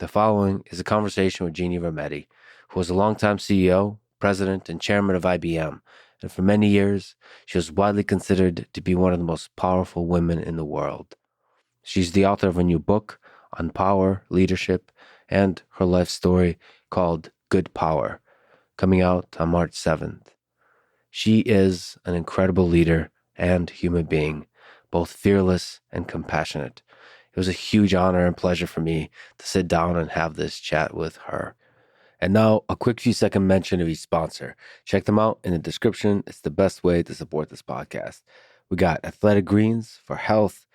The following is a conversation with Ginni Rometty, who was a longtime CEO, president, and chairman of IBM, and for many years, she was widely considered to be one of the most powerful women in the world. She's the author of a new book on power, leadership, and her life story called Good Power, coming out on March 7th. She is an incredible leader and human being, both fearless and compassionate. It was a huge honor and pleasure for me to sit down and have this chat with her. And now, a quick few second mention of each sponsor. Check them out in the description. It's the best way to support this podcast. We got Athletic Greens for health,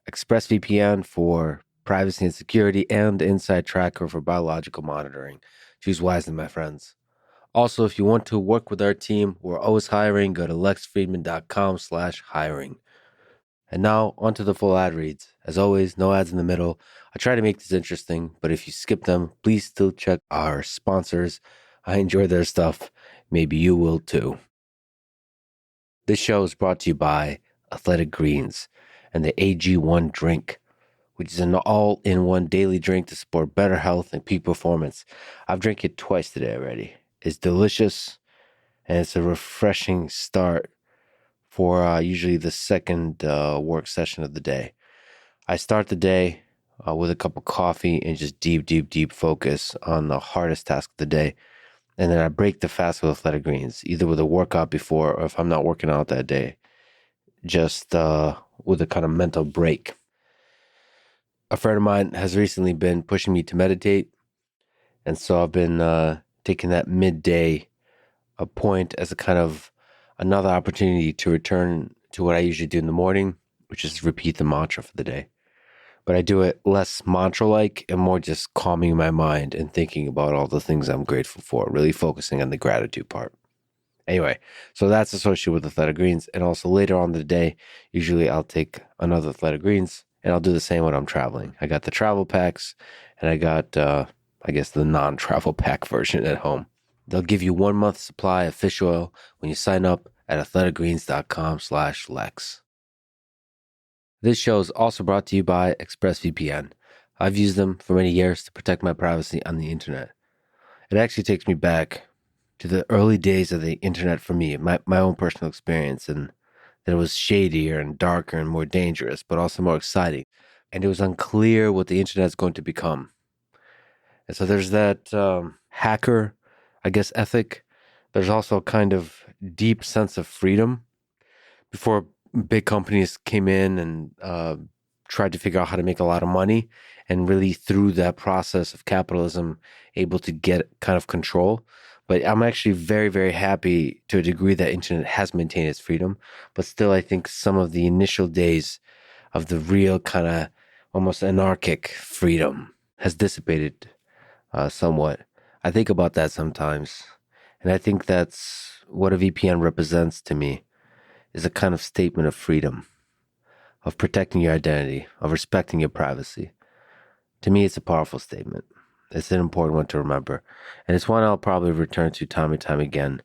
ExpressVPN for privacy and security, and Inside Tracker for biological monitoring. Choose wisely, my friends. Also, if you want to work with our team, we're always hiring. Go to lexfriedman.com/hiring. And now, onto the full ad reads. As always, no ads in the middle. I try to make this interesting, but if you skip them, please still check our sponsors. I enjoy their stuff. Maybe you will too. This show is brought to you by Athletic Greens and the AG1 drink, which is an all-in-one daily drink to support better health and peak performance. I've drank it twice today already. It's delicious, and it's a refreshing start for usually the second work session of the day. I start the day with a cup of coffee and just deep focus on the hardest task of the day. And then I break the fast with Athletic Greens, either with a workout before or if I'm not working out that day, just with a kind of mental break. A friend of mine has recently been pushing me to meditate. And so I've been taking that midday point as a kind of another opportunity to return to what I usually do in the morning, which is repeat the mantra for the day. But I do it less mantra-like and more just calming my mind and thinking about all the things I'm grateful for, really focusing on the gratitude part. Anyway, so that's associated with Athletic Greens. And also later on in the day, usually I'll take another Athletic Greens and I'll do the same when I'm traveling. I got the travel packs and I got, the non-travel pack version at home. They'll give you 1 month supply of fish oil when you sign up at athleticgreens.com/Lex. This show is also brought to you by ExpressVPN. I've used them for many years to protect my privacy on the internet. It actually takes me back to the early days of the internet for me, my own personal experience, and that it was shadier and darker and more dangerous, but also more exciting. And it was unclear what the internet is going to become. And so there's that hacker, ethic. There's also a kind of deep sense of freedom. Before big companies came in and tried to figure out how to make a lot of money, and really through that process of capitalism, able to get kind of control. But I'm actually very, very happy to a degree that internet has maintained its freedom. But still, I think some of the initial days of the real kind of almost anarchic freedom has dissipated somewhat. I think about that sometimes. And I think that's what a VPN represents to me, is a kind of statement of freedom, of protecting your identity, of respecting your privacy. To me, it's a powerful statement. It's an important one to remember. And it's one I'll probably return to time and time again.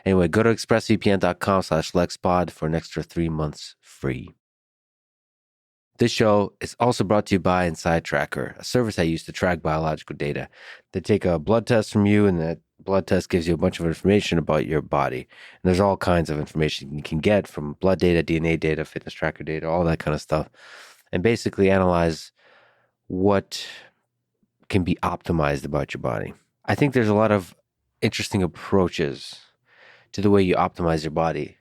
Anyway, go to expressvpn.com/LexPod for an extra 3 months free. This show is also brought to you by Inside Tracker, a service I use to track biological data. They take a blood test from you, and that blood test gives you a bunch of information about your body. And there's all kinds of information you can get from blood data, DNA data, fitness tracker data, all that kind of stuff, and basically analyze what can be optimized about your body. I think there's a lot of interesting approaches to the way you optimize your body.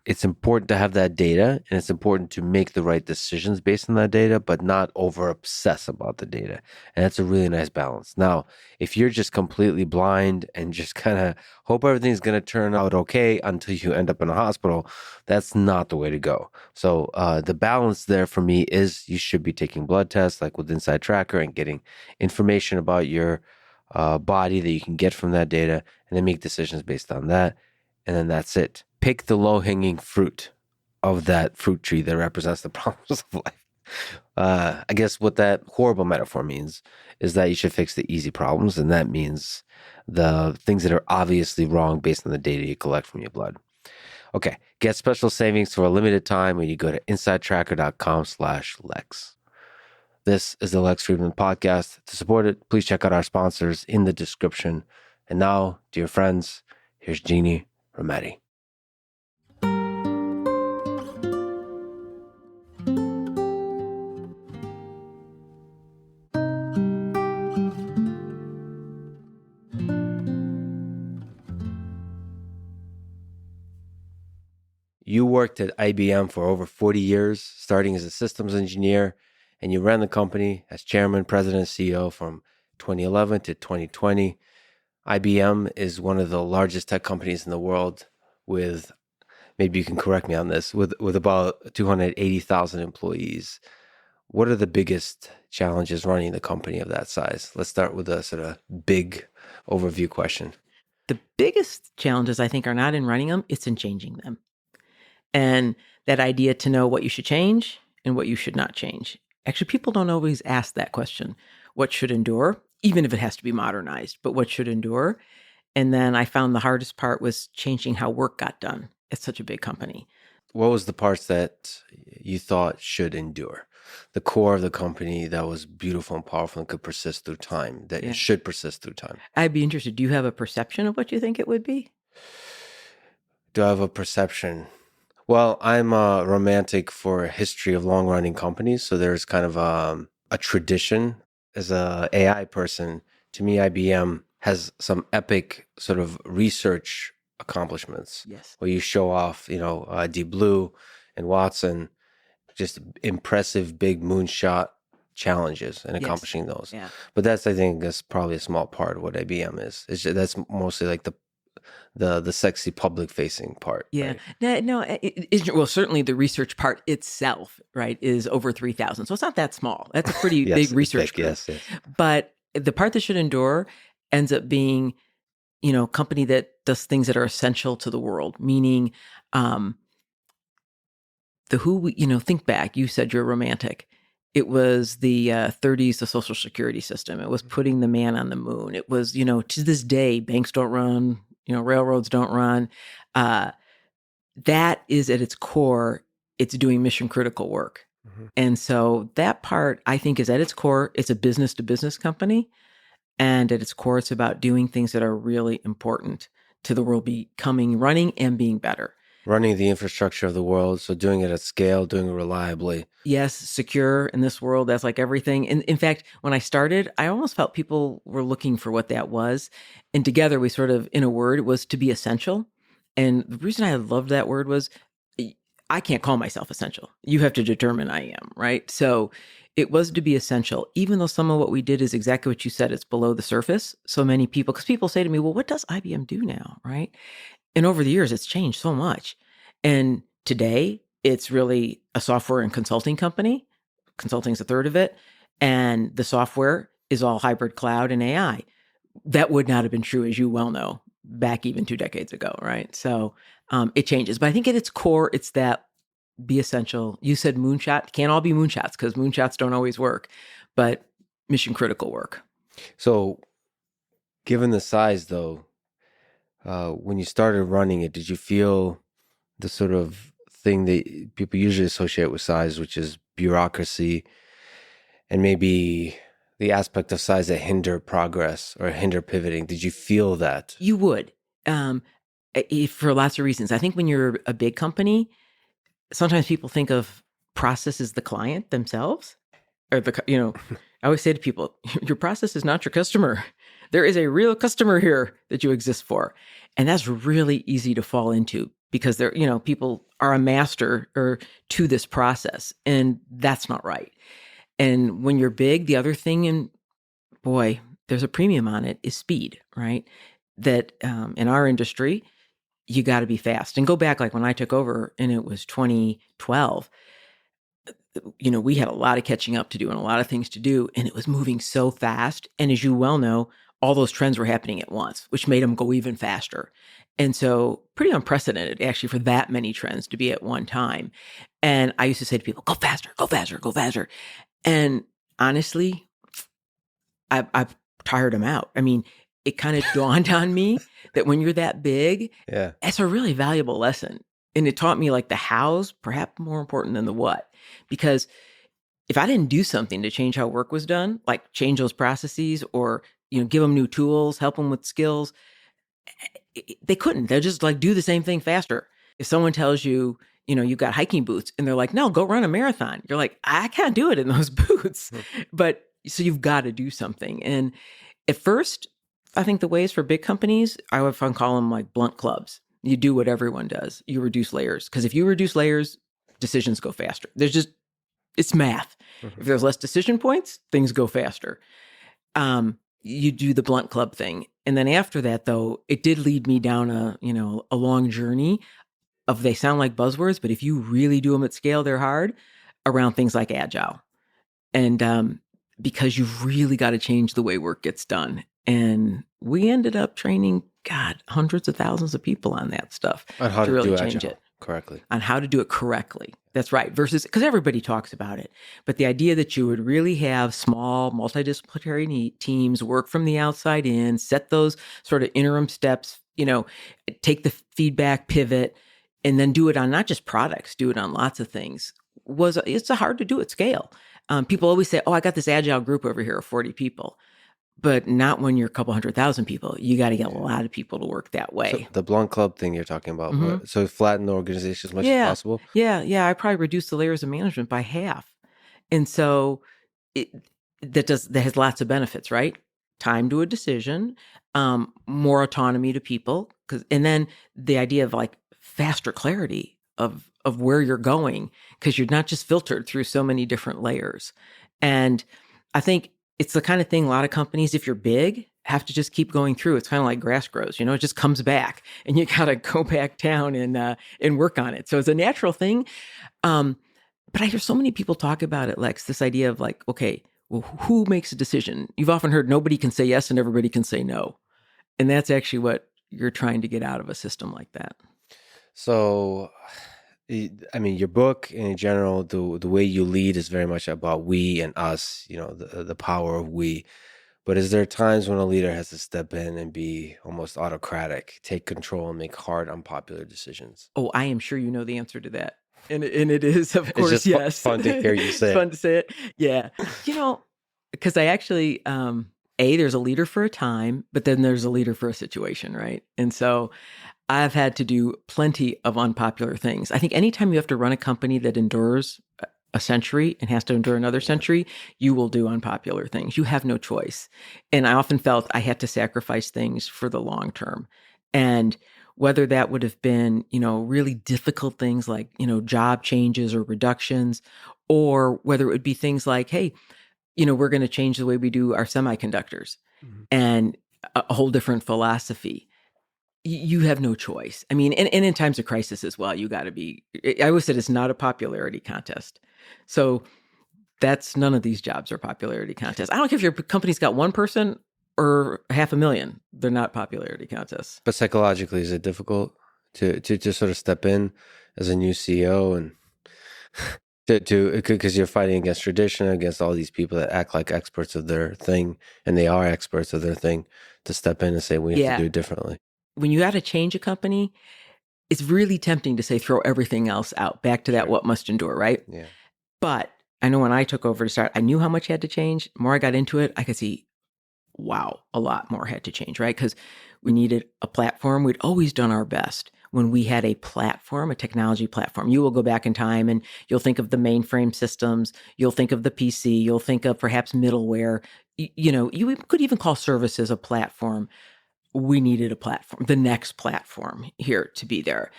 It's important to have that data, and it's important to make the right decisions based on that data, but not over obsess about the data. And that's a really nice balance. Now, if you're just completely blind and just kind of hope everything's going to turn out okay until you end up in a hospital, that's not the way to go. So the balance there for me is you should be taking blood tests like with Inside Tracker and getting information about your body that you can get from that data, and then make decisions based on that. And then that's it. Pick the low-hanging fruit of that fruit tree that represents the problems of life. I guess what that horrible metaphor means is that you should fix the easy problems, and that means the things that are obviously wrong based on the data you collect from your blood. Okay, get special savings for a limited time when you go to insidetracker.com/Lex. This is the Lex Friedman Podcast. To support it, please check out our sponsors in the description. And now, dear friends, here's Ginni, Rometty. You worked at IBM for over 40 years, starting as a systems engineer, and you ran the company as chairman, president, CEO from 2011 to 2020. IBM is one of the largest tech companies in the world with, maybe you can correct me on this, with about 280,000 employees. What are the biggest challenges running the company of that size? Let's start with a sort of big overview question. The biggest challenges, I think, are not in running them, it's in changing them. And that idea to know what you should change and what you should not change. Actually, people don't always ask that question. What should endure, even if it has to be modernized, but what should endure? And then I found the hardest part was changing how work got done at such a big company. What was the parts that you thought should endure? The core of the company that was beautiful and powerful and could persist through time, that it should persist through time. I'd be interested. Do you have a perception of what you think it would be? Do I have a perception? Well, I'm a romantic for a history of long-running companies, so there's kind of a tradition. As a AI person, to me, IBM has some epic sort of research accomplishments. Yes. Where you show off, Deep Blue and Watson, just impressive big moonshot challenges and accomplishing those. Yeah. But that's, I think, that's probably a small part of what IBM is. That's mostly like the sexy public facing part. Yeah. Right? No, well, certainly the research part itself, right, is over 3,000. So it's not that small. That's a pretty big research group. Yes. But the part that should endure ends up being, company that does things that are essential to the world, meaning think back, you said you're romantic. It was the 30s, the Social Security system. It was putting the man on the moon. It was, to this day, banks don't run, railroads don't run. That is at its core, it's doing mission critical work. Mm-hmm. And so that part, I think, is at its core, it's a business to business company. And at its core, it's about doing things that are really important to the world running and being better. Running the infrastructure of the world, so doing it at scale, doing it reliably. Yes, secure in this world, that's like everything. And in fact, when I started, I almost felt people were looking for what that was. And together we sort of, in a word, was to be essential. And the reason I loved that word was I can't call myself essential. You have to determine I am, right? So it was to be essential, even though some of what we did is exactly what you said, it's below the surface. So many people, because people say to me, well, what does IBM do now, right? And over the years, it's changed so much. And today, it's really a software and consulting company. Consulting is a third of it. And the software is all hybrid cloud and AI. That would not have been true, as you well know, back even 2 decades ago, right? So it changes. But I think at its core, it's that be essential. You said moonshot. Can't all be moonshots because moonshots don't always work, but mission critical work. So given the size, though, when you started running it, did you feel the sort of thing that people usually associate with size, which is bureaucracy and maybe the aspect of size that hinder progress or hinder pivoting? Did you feel that? You would, for lots of reasons. I think when you're a big company, sometimes people think of process as the client themselves, or I always say to people, your process is not your customer. There is a real customer here that you exist for. And that's really easy to fall into because people are a master to this process, and that's not right. And when you're big, the other thing, and boy, there's a premium on it, is speed, right? That in our industry, you got to be fast. And go back, like when I took over and it was 2012, we had a lot of catching up to do and a lot of things to do, and it was moving so fast. And as you well know, all those trends were happening at once, which made them go even faster. And so pretty unprecedented, actually, for that many trends to be at one time. And I used to say to people, go faster, go faster, go faster. And honestly, I've tired them out. I mean, it kind of dawned on me that when you're that big, it's a really valuable lesson. And it taught me like the hows, perhaps more important than the what. Because if I didn't do something to change how work was done, like change those processes or, give them new tools, help them with skills, they couldn't. They'll just like do the same thing faster. If someone tells you, you've got hiking boots and they're like, no, go run a marathon. You're like, I can't do it in those boots. But so you've got to do something. And at first, I think the ways for big companies, I would call them like blunt clubs. You do what everyone does. You reduce layers. Because if you reduce layers, decisions go faster. It's math. If there's less decision points, things go faster. You do the blunt club thing. And then after that, though, it did lead me down a long journey of, they sound like buzzwords, but if you really do them at scale, they're hard, around things like agile. And because you've really got to change the way work gets done. And we ended up training, hundreds of thousands of people on that stuff On how to to really do change agile it. correctly. On how to do it correctly. That's right. Versus, because everybody talks about it, but the idea that you would really have small multidisciplinary teams work from the outside in, set those sort of interim steps, take the feedback, pivot, and then do it on not just products, do it on lots of things, it's hard to do at scale. People always say, oh, I got this agile group over here of 40 people. But not when you're a couple 100,000 people. You got to get a lot of people to work that way. So the blunt club thing you're talking about, so flatten the organization as much as possible? Yeah. I probably reduced the layers of management by half. And so that has lots of benefits, right? Time to a decision, more autonomy to people. And then the idea of like faster clarity of where you're going, because you're not just filtered through so many different layers. And I think it's the kind of thing a lot of companies, if you're big, have to just keep going through. It's kind of like grass grows, it just comes back and you got to go back down and work on it. So it's a natural thing. But I hear so many people talk about it, Lex, this idea of like, okay, well, who makes a decision? You've often heard nobody can say yes and everybody can say no. And that's actually what you're trying to get out of a system like that. So, I mean, your book in general, the way you lead is very much about we and us, the power of we. But is there times when a leader has to step in and be almost autocratic, take control and make hard, unpopular decisions? Oh, I am sure you know the answer to that. And it is, of course, it's just yes. fun to hear you say It's fun to say it. Yeah. Because I actually, there's a leader for a time, but then there's a leader for a situation, right? And so I've had to do plenty of unpopular things. I think anytime you have to run a company that endures a century and has to endure another century, you will do unpopular things. You have no choice. And I often felt I had to sacrifice things for the long term. And whether that would have been, really difficult things like, job changes or reductions, or whether it would be things like, hey, we're going to change the way we do our semiconductors and a whole different philosophy. You have no choice. I mean, and in times of crisis as well, you got to be, I always said it's not a popularity contest. So none of these jobs are popularity contests. I don't care if your company's got one person or 500,000, they're not popularity contests. But psychologically, is it difficult to just sort of step in as a new CEO and because you're fighting against tradition, against all these people that act like experts of their thing, and they are experts of their thing, to step in and say, we have to do it differently? When you got to change a company, it's really tempting to say, throw everything else out, back to that what must endure, right? Yeah. But I know when I took over to start, I knew how much had to change. The more I got into it, I could see, wow, a lot more had to change, right? Because we needed a platform. We'd always done our best when we had a platform, a technology platform. You will go back in time and you'll think of the mainframe systems. You'll think of the PC. You'll think of perhaps middleware. You could even call services a platform. We needed a platform, the next platform here to be there.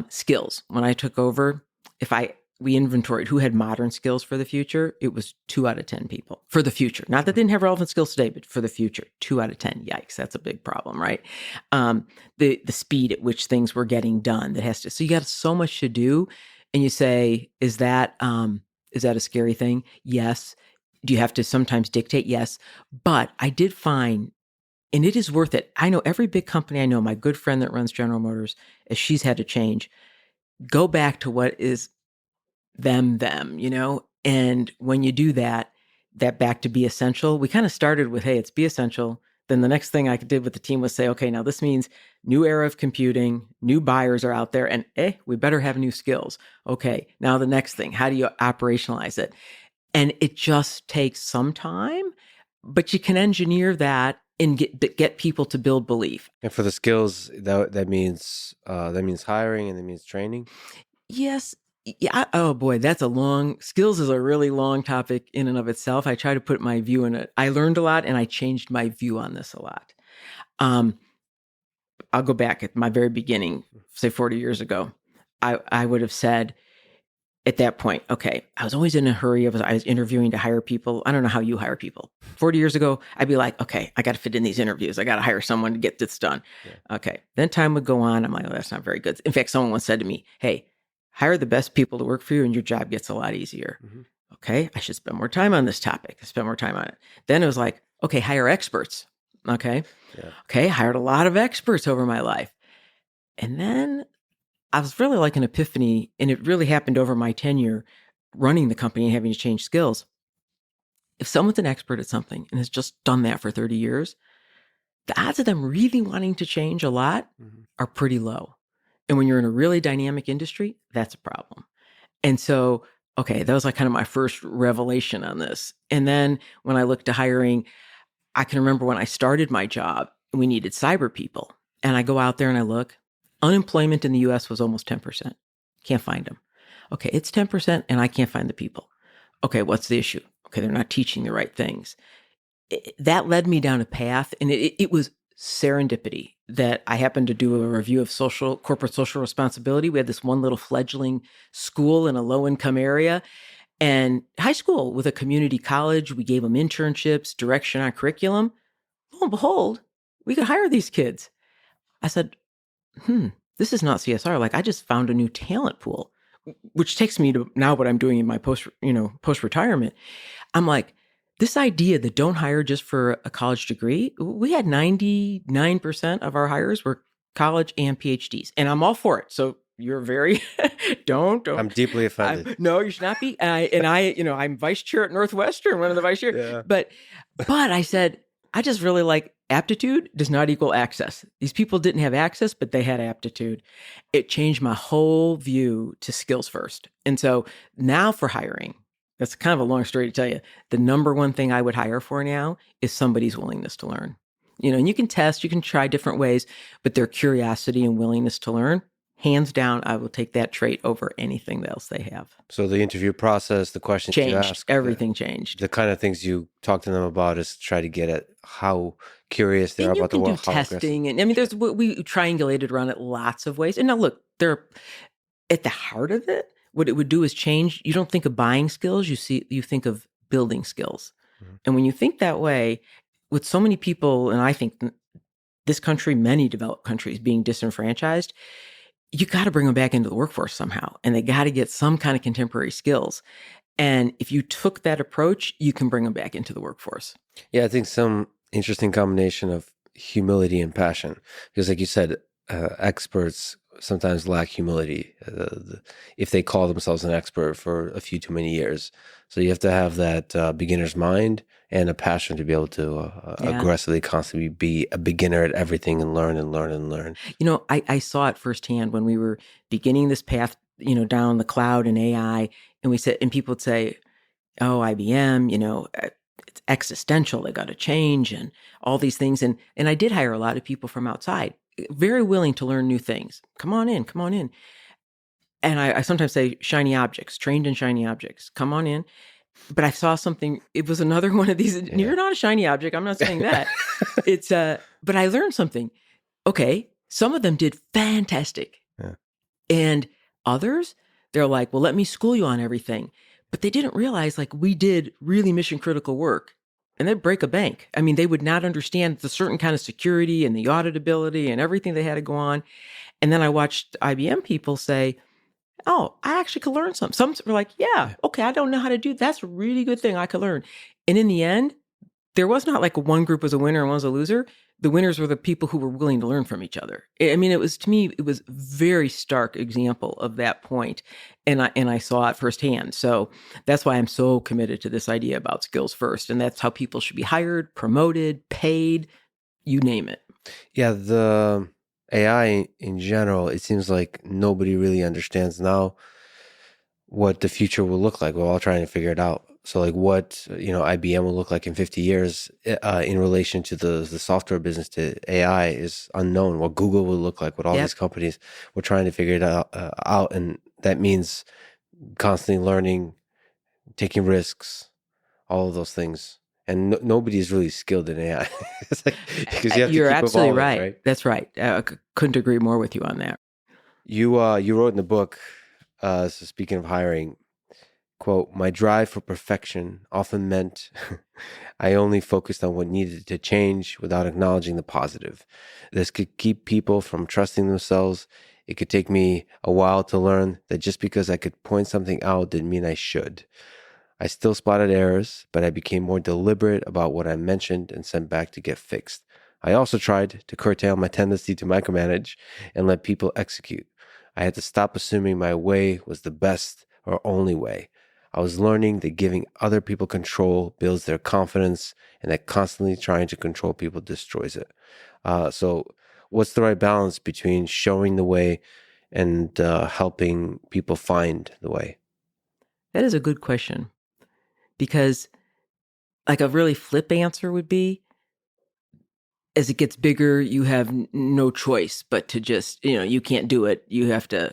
Skills. When I took over, we inventoried who had modern skills for the future, it was 2 out of 10 people for the future. Not that they didn't have relevant skills today, but for the future, 2 out of 10. Yikes, that's a big problem, right? The speed at which things were getting done so you got so much to do, and you say, is that a scary thing? Yes. Do you have to sometimes dictate? Yes. But I did find, and it is worth it. I know every big company I know, my good friend that runs General Motors, as she's had to change, go back to what is them, and when you do that back to be essential, we kind of started with, hey, it's be essential. Then the next thing I did with the team was say, okay, now this means new era of computing, new buyers are out there, and we better have new skills. Okay, now the next thing, how do you operationalize it? And it just takes some time, but you can engineer that and get people to build belief. And for the skills, that means hiring and that means training. Yes. Yeah. Oh boy, that's a long skills is a really long topic in and of itself. I try to put my view in it. I learned a lot and I changed my view on this a lot. I'll go back at my very beginning, say 40 years ago. I would have said at that point, okay, I was always in a hurry. I was interviewing to hire people. I don't know how you hire people. 40 years ago, I'd be like, okay, I got to fit in these interviews. I got to hire someone to get this done. Yeah. Okay. Then time would go on. I'm like, oh, that's not very good. In fact, someone once said to me, hey, hire the best people to work for you and your job gets a lot easier. Mm-hmm. Okay. I should spend more time on this topic. I spend more time on it. Then it was like, okay, hire experts. Okay. Yeah. Okay. Hired a lot of experts over my life. And then I was really like an epiphany, and it really happened over my tenure running the company and having to change skills. If someone's an expert at something and has just done that for 30 years, the odds of them really wanting to change a lot are pretty low. And when you're in a really dynamic industry, that's a problem. And so, okay, that was like kind of my first revelation on this. And then when I looked to hiring, I can remember when I started my job, we needed cyber people. And I go out there and I look. Unemployment in the U.S. was almost 10%. Can't find them. Okay, it's 10% and I can't find the people. Okay, what's the issue? Okay, they're not teaching the right things. That led me down a path, and it was serendipity that I happened to do a review of corporate social responsibility. We had this one little fledgling school in a low-income area, and high school with a community college. We gave them internships, direction on curriculum. Lo and behold, we could hire these kids. I said, this is not CSR. Like, I just found a new talent pool, which takes me to now what I'm doing in my post-retirement. I'm like, this idea that don't hire just for a college degree, we had 99% of our hires were college and PhDs, and I'm all for it. So you're very, don't. I'm deeply offended. No, you should not be. I'm vice chair at Northwestern, one of the vice chairs. Yeah. But I said, I just really like aptitude does not equal access. These people didn't have access, but they had aptitude. It changed my whole view to skills first. And so now for hiring, that's kind of a long story to tell you. The number one thing I would hire for now is somebody's willingness to learn. And you can test, you can try different ways, but their curiosity and willingness to learn, hands down, I will take that trait over anything else they have. So the interview process, the questions changed. You ask, everything changed. The kind of things you talk to them about is try to get at how curious they are about the world. You can do testing, and I mean, we triangulated around it lots of ways. And now look, they're at the heart of it. What it would do is change. You don't think of buying skills; you think of building skills. Mm-hmm. And when you think that way, with so many people, and I think this country, many developed countries being disenfranchised, you got to bring them back into the workforce somehow, and they got to get some kind of contemporary skills. And if you took that approach, you can bring them back into the workforce. Yeah, I think some interesting combination of humility and passion, because like you said, experts sometimes lack humility if they call themselves an expert for a few too many years. So you have to have that beginner's mind and a passion to be able to aggressively, constantly be a beginner at everything and learn and learn and learn. I saw it firsthand when we were beginning this path, down the cloud and AI, and people would say, oh, IBM, it's existential. They got to change and all these things. And I did hire a lot of people from outside, very willing to learn new things. Come on in. And I sometimes say shiny objects, trained in shiny objects. Come on in. But I saw something. It was another one of these. Yeah. You're not a shiny object. I'm not saying that. But I learned something. Okay. Some of them did fantastic. Yeah. And others, they're like, well, let me school you on everything. But they didn't realize, like, we did really mission critical work, and they'd break a bank. I mean, they would not understand the certain kind of security and the auditability and everything they had to go on. And then I watched IBM people say, oh, I actually could learn something. Some were like, yeah, okay, I don't know how to do that. That's a really good thing I could learn. And in the end, there was not like one group was a winner and one was a loser. The winners were the people who were willing to learn from each other. I mean, it was very stark example of that point. And I saw it firsthand. So that's why I'm so committed to this idea about skills first. And that's how people should be hired, promoted, paid, you name it. Yeah, the AI in general, it seems like nobody really understands now what the future will look like. We're all trying to figure it out. So like what, IBM will look like in 50 years in relation to the software business to AI is unknown. What Google will look like, what all Yep. these companies, we're trying to figure it out. And that means constantly learning, taking risks, all of those things. And nobody is really skilled in AI. It's like, because you have to You're keep absolutely evolving, right. right? That's right. Couldn't agree more with you on that. You wrote in the book, so speaking of hiring, quote, my drive for perfection often meant I only focused on what needed to change without acknowledging the positive. This could keep people from trusting themselves. It could take me a while to learn that just because I could point something out didn't mean I should. I still spotted errors, but I became more deliberate about what I mentioned and sent back to get fixed. I also tried to curtail my tendency to micromanage and let people execute. I had to stop assuming my way was the best or only way. I was learning that giving other people control builds their confidence and that constantly trying to control people destroys it. So, what's the right balance between showing the way and helping people find the way? That is a good question, because like a really flip answer would be, as it gets bigger, you have no choice but to just, you can't do it. You have to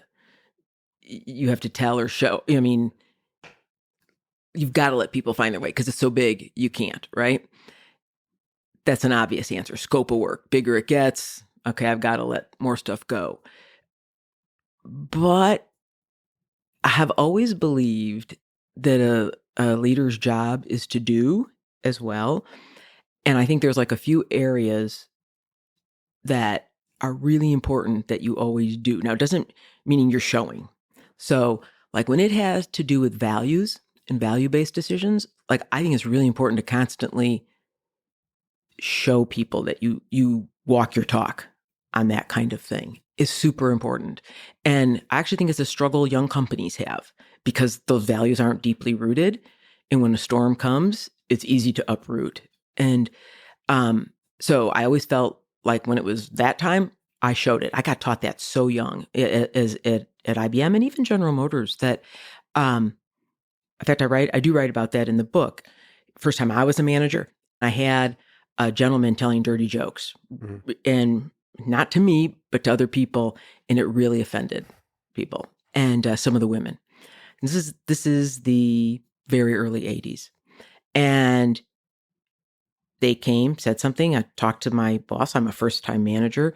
tell or show. I mean, you've got to let people find their way because it's so big, you can't, right? That's an obvious answer. Scope of work, bigger it gets. Okay, I've got to let more stuff go. But I have always believed that a leader's job is to do as well. And I think there's like a few areas that are really important that you always do. Now, it doesn't mean you're showing. So, like when it has to do with values and value-based decisions, like I think it's really important to constantly show people that you walk your talk on that kind of thing is super important. And I actually think it's a struggle young companies have because those values aren't deeply rooted. And when a storm comes, it's easy to uproot. And so I always felt like when it was that time, I showed it. I got taught that so young at IBM and even General Motors that, in fact, I do write about that in the book. First time I was a manager, I had a gentleman telling dirty jokes, and not to me, but to other people, and it really offended people and some of the women. And this is the very early '80s, and they came, said something. I talked to my boss. I'm a first time manager,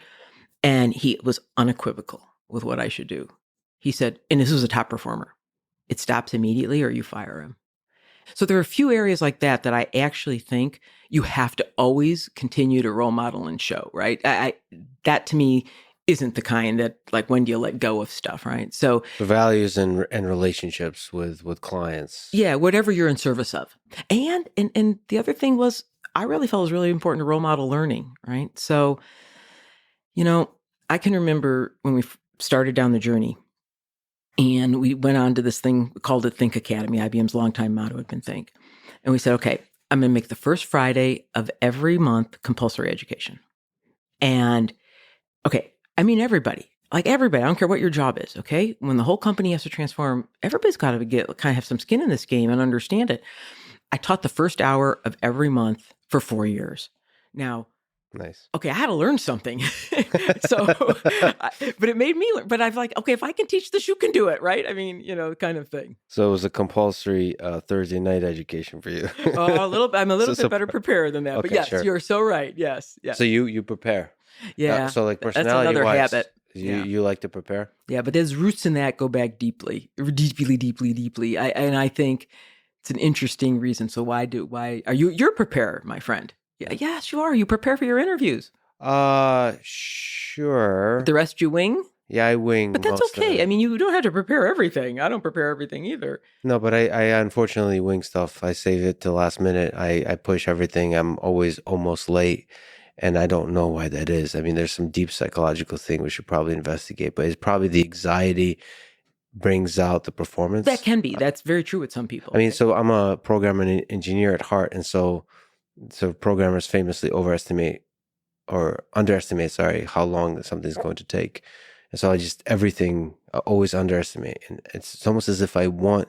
and he was unequivocal with what I should do. He said, and this was a top performer, it stops immediately or you fire him. So there are a few areas like that I actually think you have to always continue to role model and show, right? That to me isn't the kind that like, when do you let go of stuff, right? So The values and relationships with clients. yeah, whatever you're in service of. And the other thing was, I really felt it was really important to role model learning, right? So, I can remember when we started down the journey and we went on to this thing, we called it Think Academy. IBM's longtime motto had been Think. And we said, okay, I'm going to make the first Friday of every month compulsory education. And okay, I mean, everybody, I don't care what your job is. Okay. When the whole company has to transform, everybody's got to kind of have some skin in this game and understand it. I taught the first hour of every month for 4 years. Now, Nice. okay, I had to learn something. So, but it made me learn. But I've like, okay, if I can teach this, you can do it, right? I mean, kind of thing. So it was a compulsory Thursday night education for you. A little. I'm a little bit better prepared than that. Okay, but yes, sure. You're so right. Yes. So you prepare. Yeah. So like That's personality another wise, habit. you like to prepare. Yeah, but there's roots in that go back deeply. And I think it's an interesting reason. So why are you're a preparer, my friend? Yeah, yes, you are. You prepare for your interviews. Sure. But the rest you wing? Yeah, I wing. But that's okay. I mean, you don't have to prepare everything. I don't prepare everything either. No, but I unfortunately wing stuff. I save it to last minute. I push everything. I'm always almost late. And I don't know why that is. I mean, there's some deep psychological thing we should probably investigate, but it's probably the anxiety brings out the performance. That can be. That's very true with some people. I mean, so I'm a programming engineer at heart. And so programmers famously underestimate, how long something's going to take. And so I always underestimate. And it's almost as if I want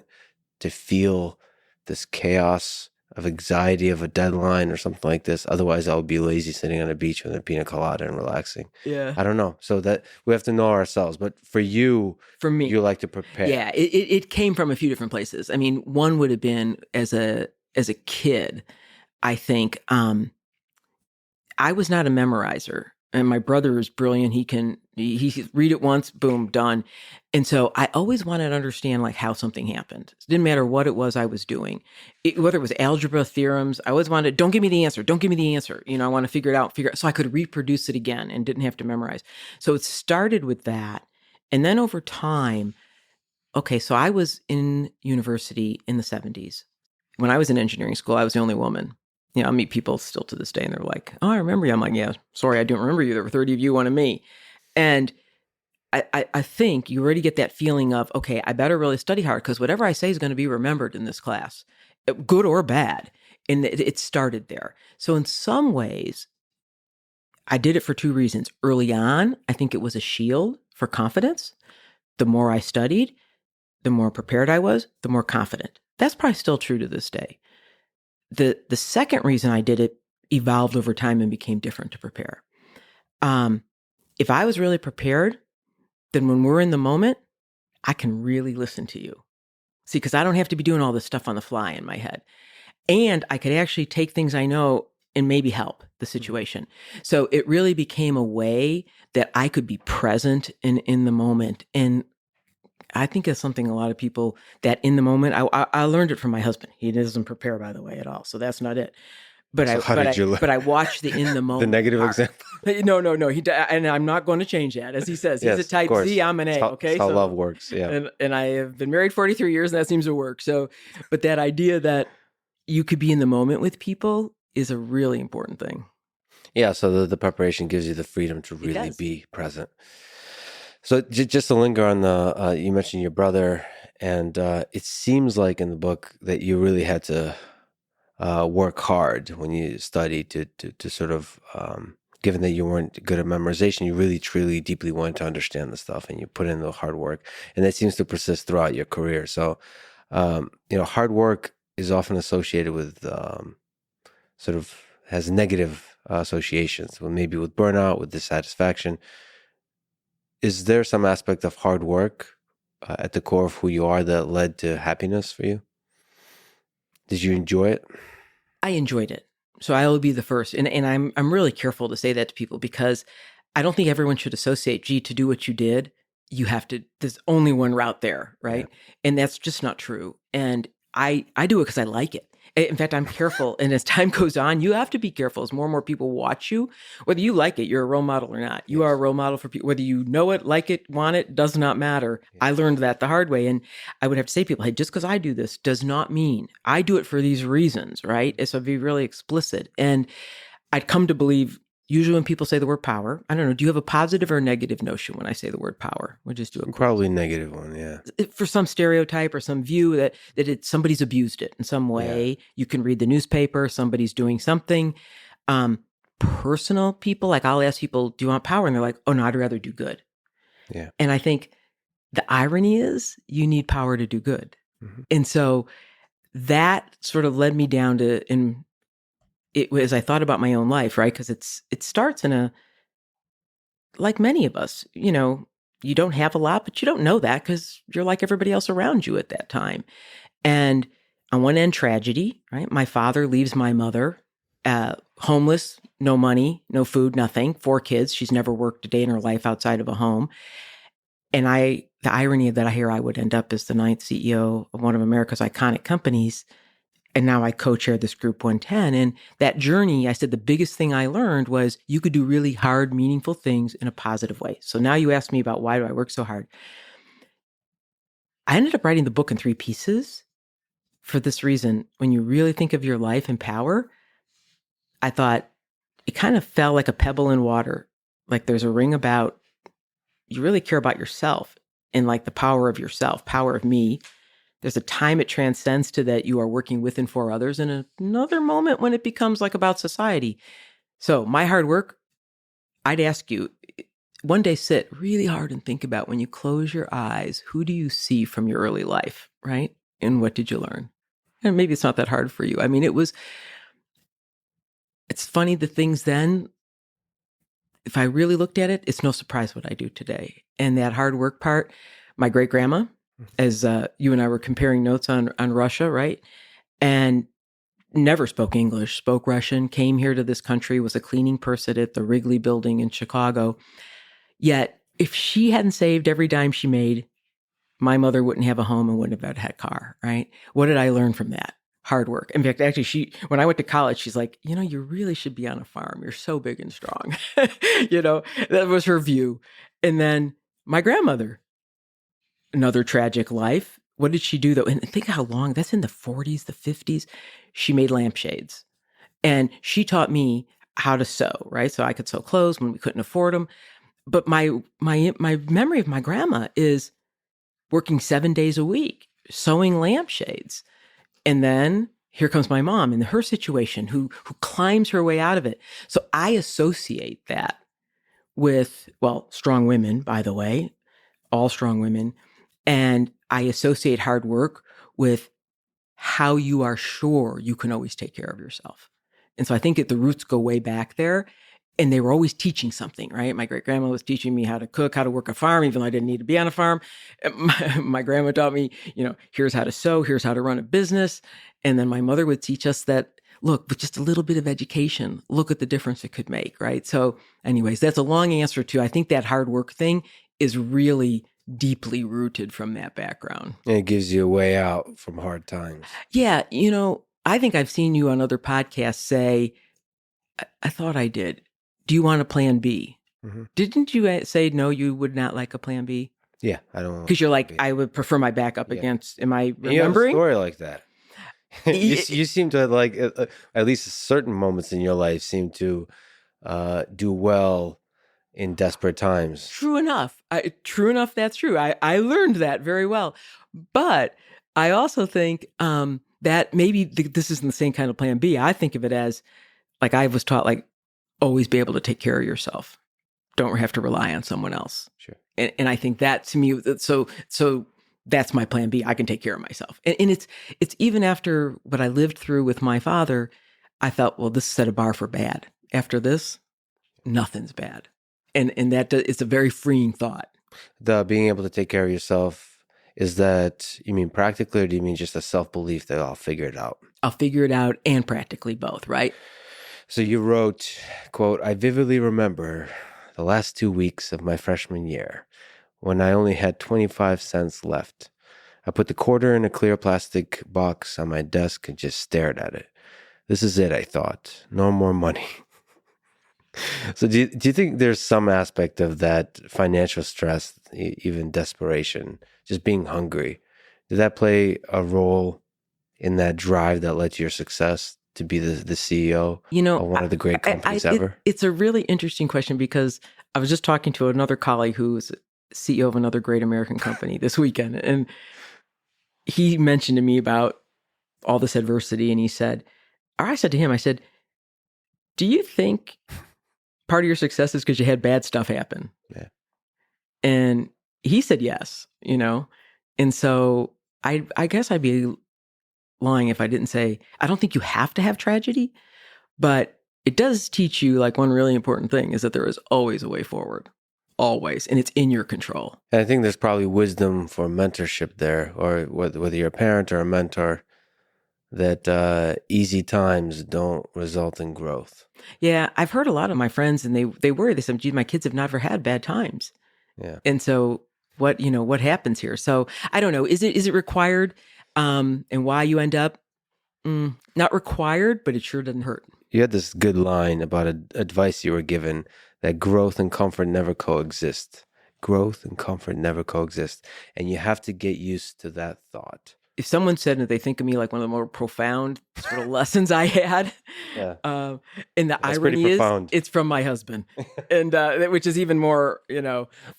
to feel this chaos of anxiety of a deadline or something like this. Otherwise, I'll be lazy sitting on a beach with a pina colada and relaxing. Yeah. I don't know. So that we have to know ourselves. But for you, For me, you like to prepare. yeah, it came from a few different places. I mean, one would have been as a kid, I think. I was not a memorizer, and my brother is brilliant. He can read it once, boom, done. And so I always wanted to understand like how something happened. It didn't matter what it was I was doing, whether it was algebra theorems. I always wanted, don't give me the answer, don't give me the answer. You know, I want to figure it out, so I could reproduce it again and didn't have to memorize. So it started with that, and then over time. Okay, so I was in university in the 70s. When I was in engineering school, I was the only woman. You know, I meet people still to this day and they're like, oh, I remember you. I'm like, yeah, sorry, I don't remember you. There were 30 of you, one of me. And I think you already get that feeling of, okay, I better really study hard because whatever I say is going to be remembered in this class, good or bad. And it started there. So in some ways, I did it for two reasons. Early on, I think it was a shield for confidence. The more I studied, the more prepared I was, the more confident. That's probably still true to this day. The second reason I did it evolved over time and became different to prepare. If I was really prepared, then when we're in the moment, I can really listen to you. See, because I don't have to be doing all this stuff on the fly in my head. And I could actually take things I know and maybe help the situation. So it really became a way that I could be present in the moment. And I think it's something a lot of people that in the moment, I learned it from my husband. He doesn't prepare, by the way, at all. So that's not it. But So how did you learn? But I watch the in the moment. The negative example? No. And I'm not going to change that. As he says, he's Yes, a type of course. Z, I'm an A. That's how, Okay. that's how So, love works. Yeah. and I have been married 43 years and that seems to work. So, but that idea that you could be in the moment with people is a really important thing. Yeah. So the preparation gives you the freedom to really be present. So just to linger on the, you mentioned your brother, and it seems like in the book that you really had to work hard when you studied to sort of, given that you weren't good at memorization, you really, truly, deeply wanted to understand the stuff, and you put in the hard work, and that seems to persist throughout your career. So, hard work is often associated with sort of has negative associations, well, maybe with burnout, with dissatisfaction. Is there some aspect of hard work at the core of who you are that led to happiness for you? Did you enjoy it? I enjoyed it. So I will be the first. And I'm really careful to say that to people because I don't think everyone should associate, gee, to do what you did, you have to, there's only one route there, right? Yeah. And that's just not true. And I do it because I like it. In fact, I'm careful. And as time goes on, you have to be careful as more and more people watch you. Whether you like it, you're a role model or not. You are a role model for people. Whether you know it, like it, want it, does not matter. Yes. I learned that the hard way. And I would have to say to people, hey, just because I do this does not mean I do it for these reasons, right? So I'd be really explicit. And I'd come to believe, usually when people say the word power, I don't know, do you have a positive or negative notion when I say the word power? We'll just do it. Probably negative one, yeah. For some stereotype or some view that somebody's abused it in some way. Yeah. You can read the newspaper, somebody's doing something. Personal people, like I'll ask people, do you want power? And they're like, oh no, I'd rather do good. Yeah. And I think the irony is you need power to do good. Mm-hmm. And so that sort of led me down to, it was, I thought about my own life, right? Because it starts in like many of us, you don't have a lot, but you don't know that because you're like everybody else around you at that time. And on one end, tragedy, right? My father leaves my mother, homeless, no money, no food, nothing, 4 kids. She's never worked a day in her life outside of a home. And the irony of that, I hear I would end up as the 9th CEO of one of America's iconic companies. And now I co-chair this group 110. And that journey, I said the biggest thing I learned was you could do really hard, meaningful things in a positive way. So now you ask me about why do I work so hard? I ended up writing the book in 3 pieces for this reason. When you really think of your life and power, I thought it kind of fell like a pebble in water. Like there's a ring about, you really care about yourself and like the power of yourself, power of me. There's a time it transcends to that you are working with and for others, and another moment when it becomes like about society. So my hard work, I'd ask you, one day sit really hard and think about when you close your eyes, who do you see from your early life, right? And what did you learn? And maybe it's not that hard for you. I mean, it's funny, the things then, if I really looked at it, it's no surprise what I do today. And that hard work part, my great grandma, as you and I were comparing notes on Russia, right? And never spoke English, spoke Russian, came here to this country, was a cleaning person at the Wrigley building in Chicago. Yet, if she hadn't saved every dime she made, my mother wouldn't have a home and wouldn't have had a car, right? What did I learn from that? Hard work. In fact, actually, when I went to college, she's like, you really should be on a farm. You're so big and strong. That was her view. And then my grandmother, another tragic life. What did she do though? And think how long, that's in the 40s, the 50s. She made lampshades and she taught me how to sew, right? So I could sew clothes when we couldn't afford them. But my memory of my grandma is working 7 days a week, sewing lampshades. And then here comes my mom in her situation who climbs her way out of it. So I associate that with, strong women, by the way, all strong women. And I associate hard work with how you are sure you can always take care of yourself. And so I think that the roots go way back there. And they were always teaching something, right? My great grandma was teaching me how to cook, how to work a farm, even though I didn't need to be on a farm. My grandma taught me, here's how to sew, here's how to run a business. And then my mother would teach us that, look, with just a little bit of education, look at the difference it could make, right? So anyways, that's a long answer to, I think that hard work thing is really deeply rooted from that background. And it gives you a way out from hard times. Yeah. I think I've seen you on other podcasts say, I thought I did. Do you want a plan B? Mm-hmm. Didn't you say, no, you would not like a plan B? Yeah, I don't. Because you're like, I would prefer my backup against, am I remembering? You have a story like that. you seem to like, at least certain moments in your life seem to do well in desperate times. True enough. That's true. I learned that very well. But I also think that maybe this isn't the same kind of plan B. I think of it as, like I was taught, like, always be able to take care of yourself. Don't have to rely on someone else. Sure. And I think that to me, so that's my plan B. I can take care of myself. And it's even after what I lived through with my father, I felt, well, this set a bar for bad. After this, nothing's bad. And that it's a very freeing thought. The being able to take care of yourself, is that, you mean practically, or do you mean just a self-belief that I'll figure it out? I'll figure it out, and practically both, right? So you wrote, quote, I vividly remember the last 2 weeks of my freshman year when I only had 25 cents left. I put the quarter in a clear plastic box on my desk and just stared at it. This is it, I thought. No more money. So do you think there's some aspect of that financial stress, even desperation, just being hungry? Did that play a role in that drive that led to your success? To be the CEO of one of the great companies ever? It's a really interesting question, because I was just talking to another colleague who's CEO of another great American company this weekend. And he mentioned to me about all this adversity. And he said, or I said to him, I said, do you think part of your success is because you had bad stuff happen? Yeah. And he said, yes, And so I guess I'd be lying if I didn't say, I don't think you have to have tragedy, but it does teach you, like, one really important thing is that there is always a way forward, always, and it's in your control. And I think there's probably wisdom for mentorship there, or whether you're a parent or a mentor, that easy times don't result in growth. Yeah, I've heard a lot of my friends, and they worry. They said, "Gee, my kids have never had bad times." Yeah, and so what happens here? So I don't know. Is it required? And why you end up not required, but it sure doesn't hurt. You had this good line about advice you were given, that growth and comfort never coexist. Growth and comfort never coexist. And you have to get used to that thought. If someone said that they think of me like one of the more profound sort of lessons I had, yeah. And the irony is, it's from my husband, and which is even more,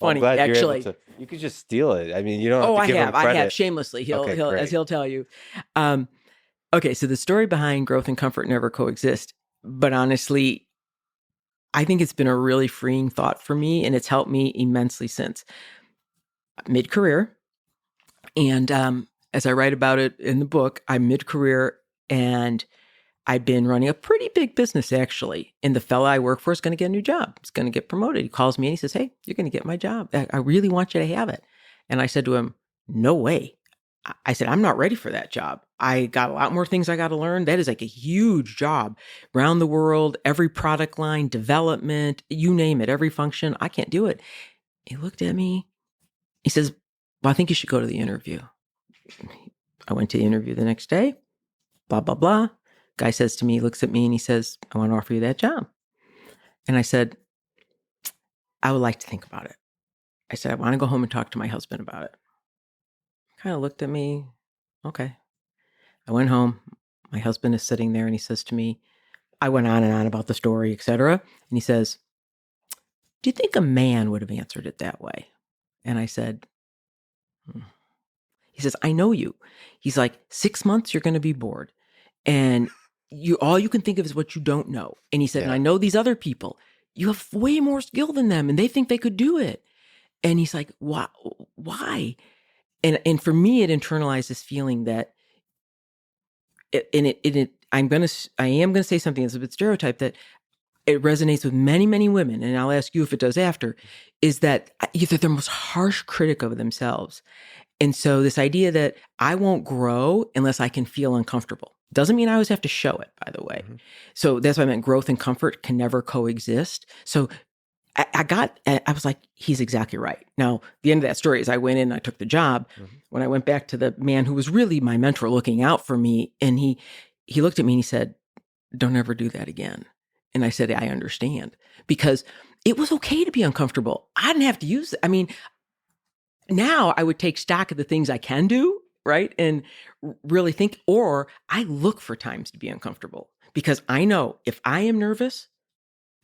funny. Well, actually, you could just steal it. I mean, you don't have to give him credit. I have shamelessly. He'll as he'll tell you. Okay, so the story behind growth and comfort never coexist, but honestly, I think it's been a really freeing thought for me, and it's helped me immensely since mid-career. And as I write about it in the book, I'm mid-career and I've been running a pretty big business, actually. And the fella I work for is going to get a new job. He's going to get promoted. He calls me and he says, hey, you're going to get my job. I really want you to have it. And I said to him, no way. I said, I'm not ready for that job. I got a lot more things I got to learn. That is like a huge job around the world, every product line, development, you name it, every function. I can't do it. He looked at me. He says, well, I think you should go to the interview. I went to the interview the next day, blah, blah, blah. Guy says to me, looks at me and he says, I want to offer you that job. And I said, I would like to think about it. I said, I want to go home and talk to my husband about it. Kind of looked at me. Okay. I went home. My husband is sitting there and he says to me, I went on and on about the story, etc. And he says, do you think a man would have answered it that way? And I said, He says, I know you. He's like, 6 months, you're going to be bored. And all you can think of is what you don't know. And he said, and I know these other people, you have way more skill than them and they think they could do it. And he's like, why? And for me, it internalized this feeling that I am going to say something that's a bit stereotyped, that it resonates with many, many women. And I'll ask you if it does after, is that they're the most harsh critic of themselves. And so this idea that I won't grow unless I can feel uncomfortable doesn't mean I always have to show it, by the way. Mm-hmm. So that's why I meant growth and comfort can never coexist. So I was like, he's exactly right. Now, the end of that story is I went in and I took the job. Mm-hmm. When I went back to the man who was really my mentor looking out for me, and he looked at me and he said, don't ever do that again. And I said, I understand, because it was okay to be uncomfortable. I didn't have to use it. I mean, now I would take stock of the things I can do, right? And really think, or I look for times to be uncomfortable, because I know if I am nervous,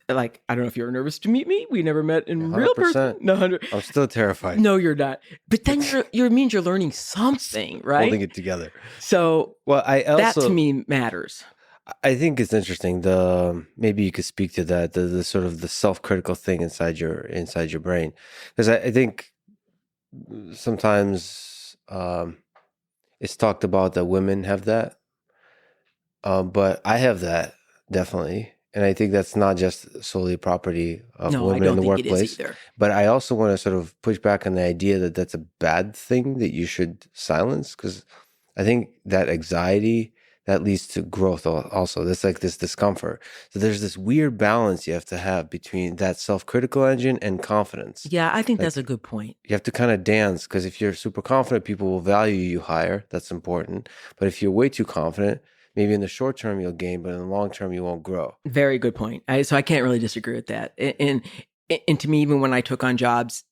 like, I don't know if you're nervous to meet me. We never met in 100%. Real person. No, 100. I'm still terrified. No, you're not. But then it means you're learning something, right? Holding it together. So that to me matters. I think it's interesting. Maybe you could speak to that, the sort of the self-critical thing inside your brain, because I think sometimes it's talked about that women have that, but I have that definitely. And I think that's not just solely property of women in the workplace. But I also want to sort of push back on the idea that that's a bad thing that you should silence, because I think that anxiety, that leads to growth also. There's like this discomfort. So there's this weird balance you have to have between that self-critical engine and confidence. Yeah, I think that's a good point. You have to kind of dance, because if you're super confident, people will value you higher. That's important. But if you're way too confident, maybe in the short term you'll gain, but in the long term you won't grow. Very good point. So I can't really disagree with that. And to me, even when I took on jobs,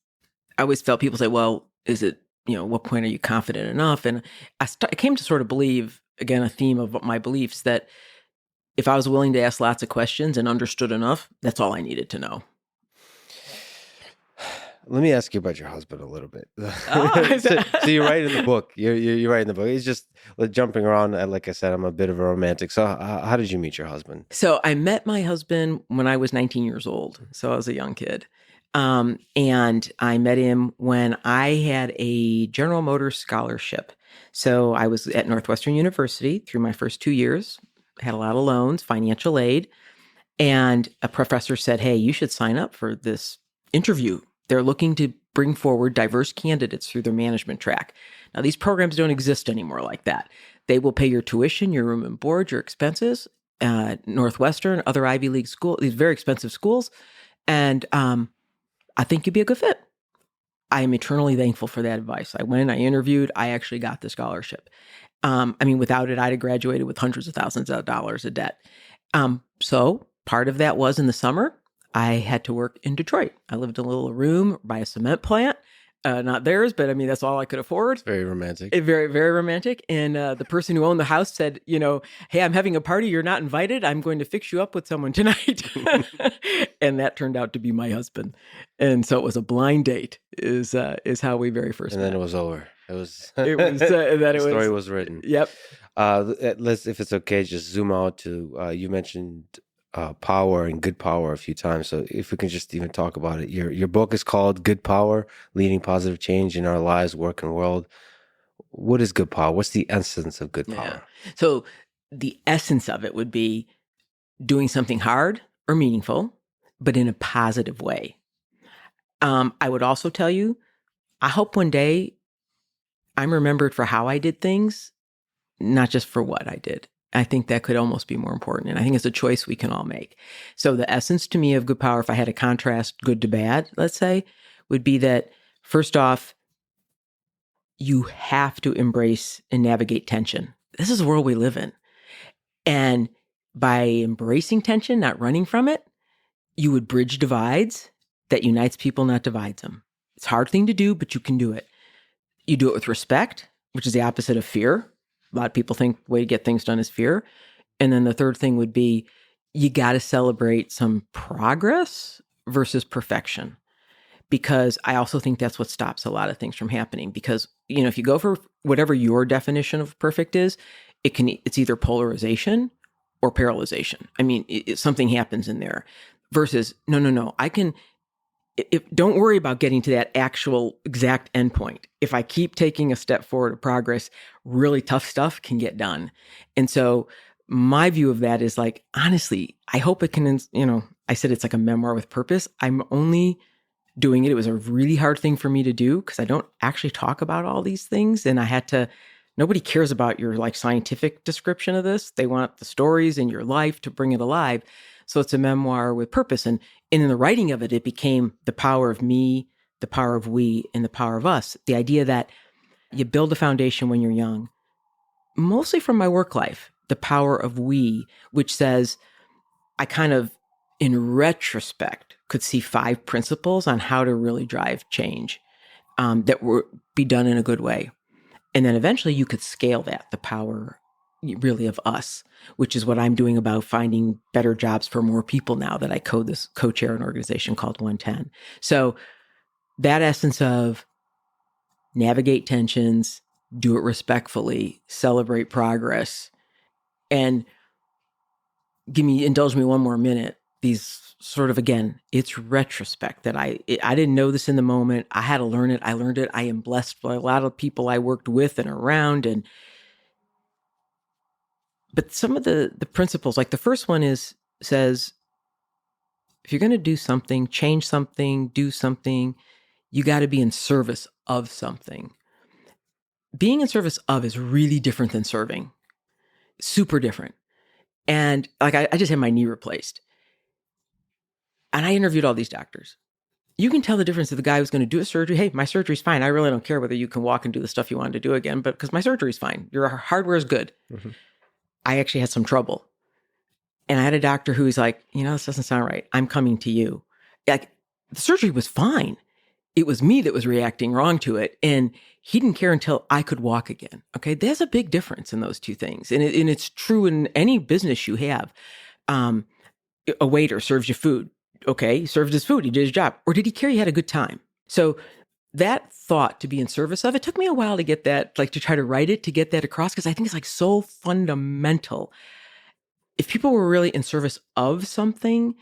I always felt people say, well, is it, what point are you confident enough? And I came to sort of believe, again, a theme of my beliefs, that if I was willing to ask lots of questions and understood enough, that's all I needed to know. Let me ask you about your husband a little bit. So you write in the book. You write in the book. He's just jumping around. Like I said, I'm a bit of a romantic. So how did you meet your husband? So I met my husband when I was 19 years old. So I was a young kid. And I met him when I had a General Motors scholarship. So I was at Northwestern University through my first 2 years, had a lot of loans, financial aid. And a professor said, hey, you should sign up for this interview. They're looking to bring forward diverse candidates through their management track. Now, these programs don't exist anymore like that. They will pay your tuition, your room and board, your expenses, Northwestern, other Ivy League schools, these very expensive schools. And I think you'd be a good fit. I am eternally thankful for that advice. I went, I interviewed, I actually got the scholarship. Without it, I'd have graduated with hundreds of thousands of dollars of debt. So part of that was in the summer, I had to work in Detroit. I lived in a little room by a cement plant. Not theirs, but that's all I could afford. Very romantic. Very, very romantic. And the person who owned the house said, hey, I'm having a party. You're not invited. I'm going to fix you up with someone tonight. And that turned out to be my husband. And so it was a blind date is how we very first met. And then it was over. The story was written. Yep. If it's okay, just zoom out to, you mentioned power and good power a few times. So if we can just even talk about it. Your book is called Good Power, Leading Positive Change in Our Lives, Work, and World. What is good power? What's the essence of good Yeah. power? So the essence of it would be doing something hard or meaningful, but in a positive way. I would also tell you, I hope one day I'm remembered for how I did things, not just for what I did. I think that could almost be more important. And I think it's a choice we can all make. So the essence to me of good power, if I had to contrast good to bad, let's say, would be that first off, you have to embrace and navigate tension. This is the world we live in. And by embracing tension, not running from it, you would bridge divides that unites people, not divides them. It's a hard thing to do, but you can do it. You do it with respect, which is the opposite of fear. A lot of people think the way to get things done is fear. And then the third thing would be you got to celebrate some progress versus perfection. Because I also think that's what stops a lot of things from happening. Because, if you go for whatever your definition of perfect is, it's either polarization or paralyzation. I mean, something happens in there versus no. Don't worry about getting to that actual exact endpoint. If I keep taking a step forward of progress, really tough stuff can get done. And so my view of that is like, honestly, I hope it can, I said it's like a memoir with purpose. I'm only doing it. It was a really hard thing for me to do because I don't actually talk about all these things. And nobody cares about your like scientific description of this. They want the stories in your life to bring it alive. So it's a memoir with purpose. And in the writing of it, it became the power of me, the power of we, and the power of us. The idea that you build a foundation when you're young, mostly from my work life, the power of we, which says I kind of, in retrospect, could see 5 principles on how to really drive change that would be done in a good way. And then eventually you could scale that, the power really of us, which is what I'm doing about finding better jobs for more people now that I co-chair an organization called 110. So that essence of navigate tensions, do it respectfully, celebrate progress, and indulge me one more minute. These sort of, again, it's retrospect that I didn't know this in the moment. I had to learn it. I learned it. I am blessed by a lot of people I worked with and around. But some of the principles, like the first one says, if you're going to do something, change something, do something, you got to be in service of something. Being in service of is really different than serving. Super different. And like I just had my knee replaced. And I interviewed all these doctors. You can tell the difference of the guy who's going to do a surgery. Hey, my surgery's fine. I really don't care whether you can walk and do the stuff you wanted to do again, but because my surgery's fine. Your hardware is good. Mm-hmm. I actually had some trouble. And I had a doctor who was like, this doesn't sound right. I'm coming to you. Like, the surgery was fine. It was me that was reacting wrong to it. And he didn't care until I could walk again. Okay. There's a big difference in those two things. And it's true in any business you have. A waiter serves you food. Okay. He served his food. He did his job. Or did he care you had a good time? So that thought to be in service of, it took me a while to get that, like to try to write it, to get that across, because I think it's like so fundamental. If people were really in service of something,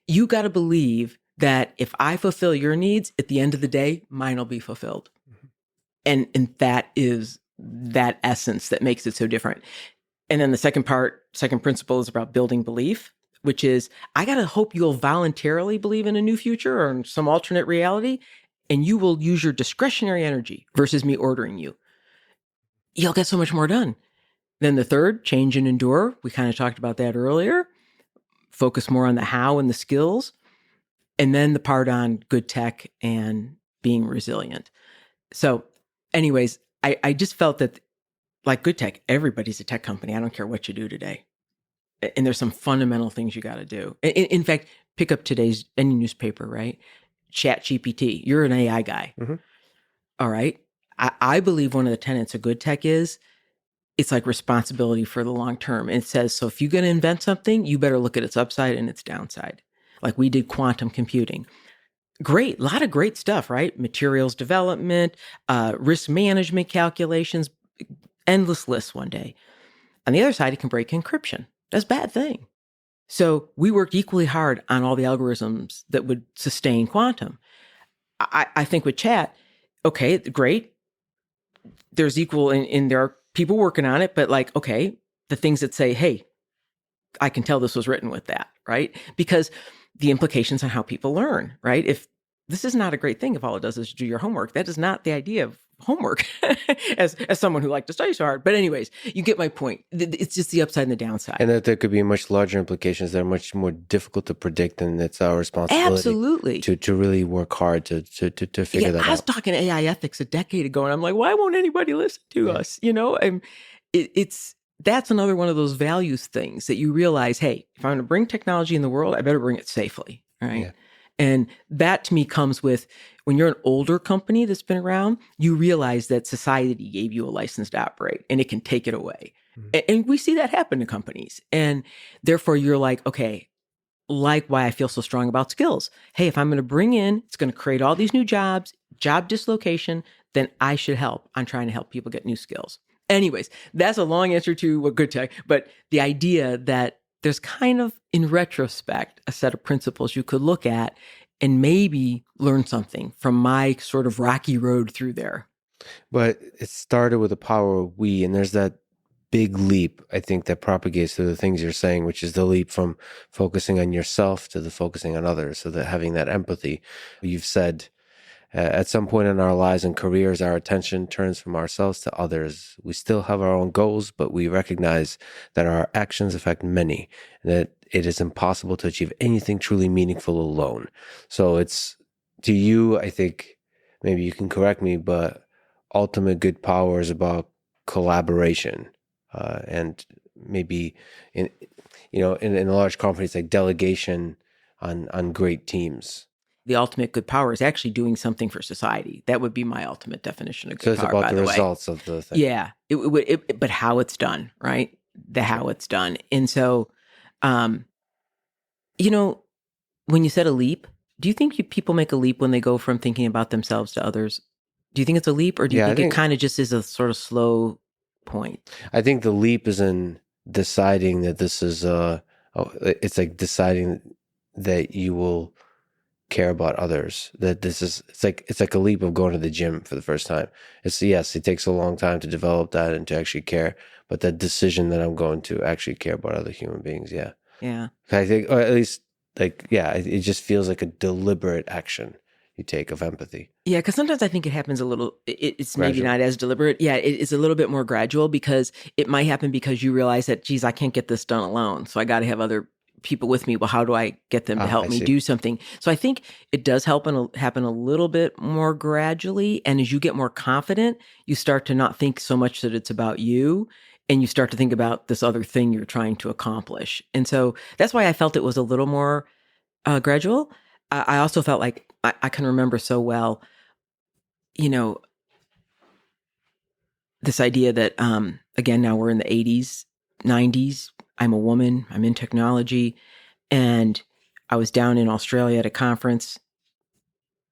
you got to believe that if I fulfill your needs, at the end of the day, mine will be fulfilled. Mm-hmm. And that is that essence that makes it so different. And then the second principle is about building belief, which is I got to hope you'll voluntarily believe in a new future or in some alternate reality, and you will use your discretionary energy versus me ordering you. You'll get so much more done. Then the third, change and endure. We kind of talked about that earlier. Focus more on the how and the skills. And then the part on good tech and being resilient. So anyways, I just felt that like good tech, everybody's a tech company. I don't care what you do today. And there's some fundamental things you got to do. In fact, pick up today's any newspaper, right? ChatGPT. You're an AI guy. Mm-hmm. All right. I believe one of the tenets of good tech is it's like responsibility for the long term. And it says, so if you're going to invent something, you better look at its upside and its downside. Like we did quantum computing. Great. A lot of great stuff, right? Materials development, risk management calculations, endless lists one day. On the other side, it can break encryption. That's a bad thing. So we worked equally hard on all the algorithms that would sustain quantum. I think with chat, okay, great. there's equal, and there are people working on it, but like, okay, the things that say, hey, I can tell this was written with that, right? Because the implications on how people learn, right? If this is not a great thing, if all it does is do your homework, that is not the idea of homework as someone who liked to study so hard. But anyways, you get my point. It's just the upside and the downside. And that there could be much larger implications that are much more difficult to predict, and it's our responsibility Absolutely. to really work hard to figure that out. I was talking AI ethics a decade ago, and I'm like, why won't anybody listen to us? It's that's another one of those values things that you realize, hey, if I'm going to bring technology in the world, I better bring it safely, right? Yeah. And that to me comes with when you're an older company that's been around, you realize that society gave you a license to operate and it can take it away. Mm-hmm. And we see that happen to companies. And therefore you're like, okay, like why I feel so strong about skills. Hey, if I'm going to bring in, it's going to create all these new jobs, job dislocation, then I should help on trying to help people get new skills. Anyways, that's a long answer to what good tech, but the idea that there's kind of, in retrospect, a set of principles you could look at and maybe learn something from my sort of rocky road through there. But it started with the power of we, and there's that big leap, I think, that propagates through the things you're saying, which is the leap from focusing on yourself to the focusing on others. So that having that empathy, you've said, at some point in our lives and careers, our attention turns from ourselves to others. We still have our own goals, but we recognize that our actions affect many, and that it is impossible to achieve anything truly meaningful alone. So it's, to you, I think, maybe you can correct me, but ultimate good power is about collaboration, and maybe in a large company, it's like delegation on great teams. The ultimate good power is actually doing something for society. That would be my ultimate definition of good power. So it's power, about the results of the thing. Yeah, but how it's done, right? How it's done. And so, when you said a leap, do you think people make a leap when they go from thinking about themselves to others? Do you think it's a leap, or do you think it kind of just is a sort of slow point? I think the leap is in deciding that this is it's like deciding that you will care about others, that this is, it's like a leap of going to the gym for the first time. Yes, it takes a long time to develop that and to actually care, but that decision that I'm going to actually care about other human beings. Yeah. I think, or at least it just feels like a deliberate action you take of empathy. Yeah, because sometimes I think it happens a little, it's maybe not as deliberate. Yeah, it is a little bit more gradual, because it might happen because you realize that, geez, I can't get this done alone, so I got to have other people with me. Well, how do I get them to help me do something? So I think it does happen a little bit more gradually. And as you get more confident, you start to not think so much that it's about you, and you start to think about this other thing you're trying to accomplish. And so that's why I felt it was a little more gradual. I also felt like I can remember so well, this idea that, again, now we're in the 80s, 90s, I'm a woman, I'm in technology, and I was down in Australia at a conference,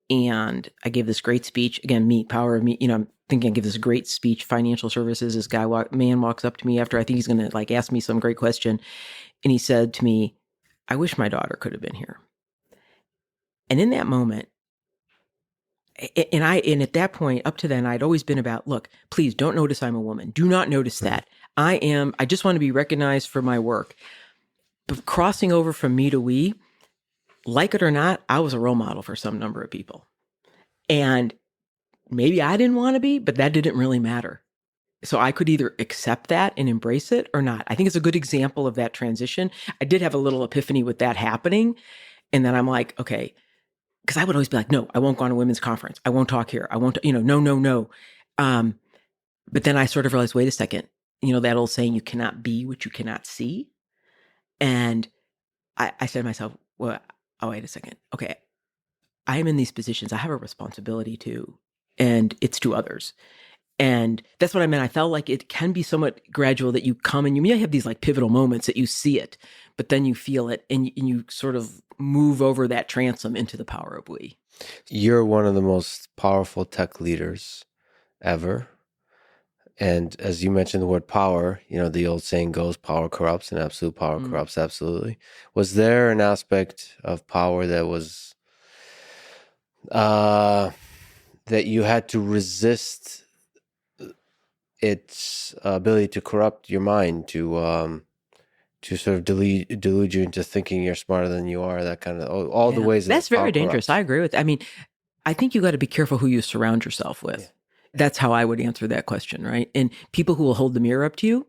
and I gave this great speech. Again, power of me, I'm thinking I give this great speech, financial services. This man walks up to me after, I think he's going to ask me some great question. And he said to me, I wish my daughter could have been here. And in that moment, and at that point, up to then, I'd always been about, look, please don't notice I'm a woman. Do not notice that. I just want to be recognized for my work. But crossing over from me to we, like it or not, I was a role model for some number of people. And maybe I didn't want to be, but that didn't really matter. So I could either accept that and embrace it or not. I think it's a good example of that transition. I did have a little epiphany with that happening. And then I'm like, okay, because I would always be like, no, I won't go on a women's conference. I won't talk here. I won't, no. But then I sort of realized, wait a second, that old saying, you cannot be what you cannot see. And I said to myself, well, wait a second. Okay, I am in these positions. I have a responsibility too, and it's to others. And that's what I meant. I felt like it can be somewhat gradual, that you come and you may have these pivotal moments that you see it, but then you feel it, and you sort of move over that transom into the power of we. You're one of the most powerful tech leaders ever. And as you mentioned the word power, the old saying goes, power corrupts, and absolute power corrupts absolutely. Was there an aspect of power that was, that you had to resist its ability to corrupt your mind, to sort of delude you into thinking you're smarter than you are. That kind of all the ways that That's very power dangerous. corrupts. I agree with. I mean, I think you got to be careful who you surround yourself with. Yeah. That's how I would answer that question, right? And people who will hold the mirror up to you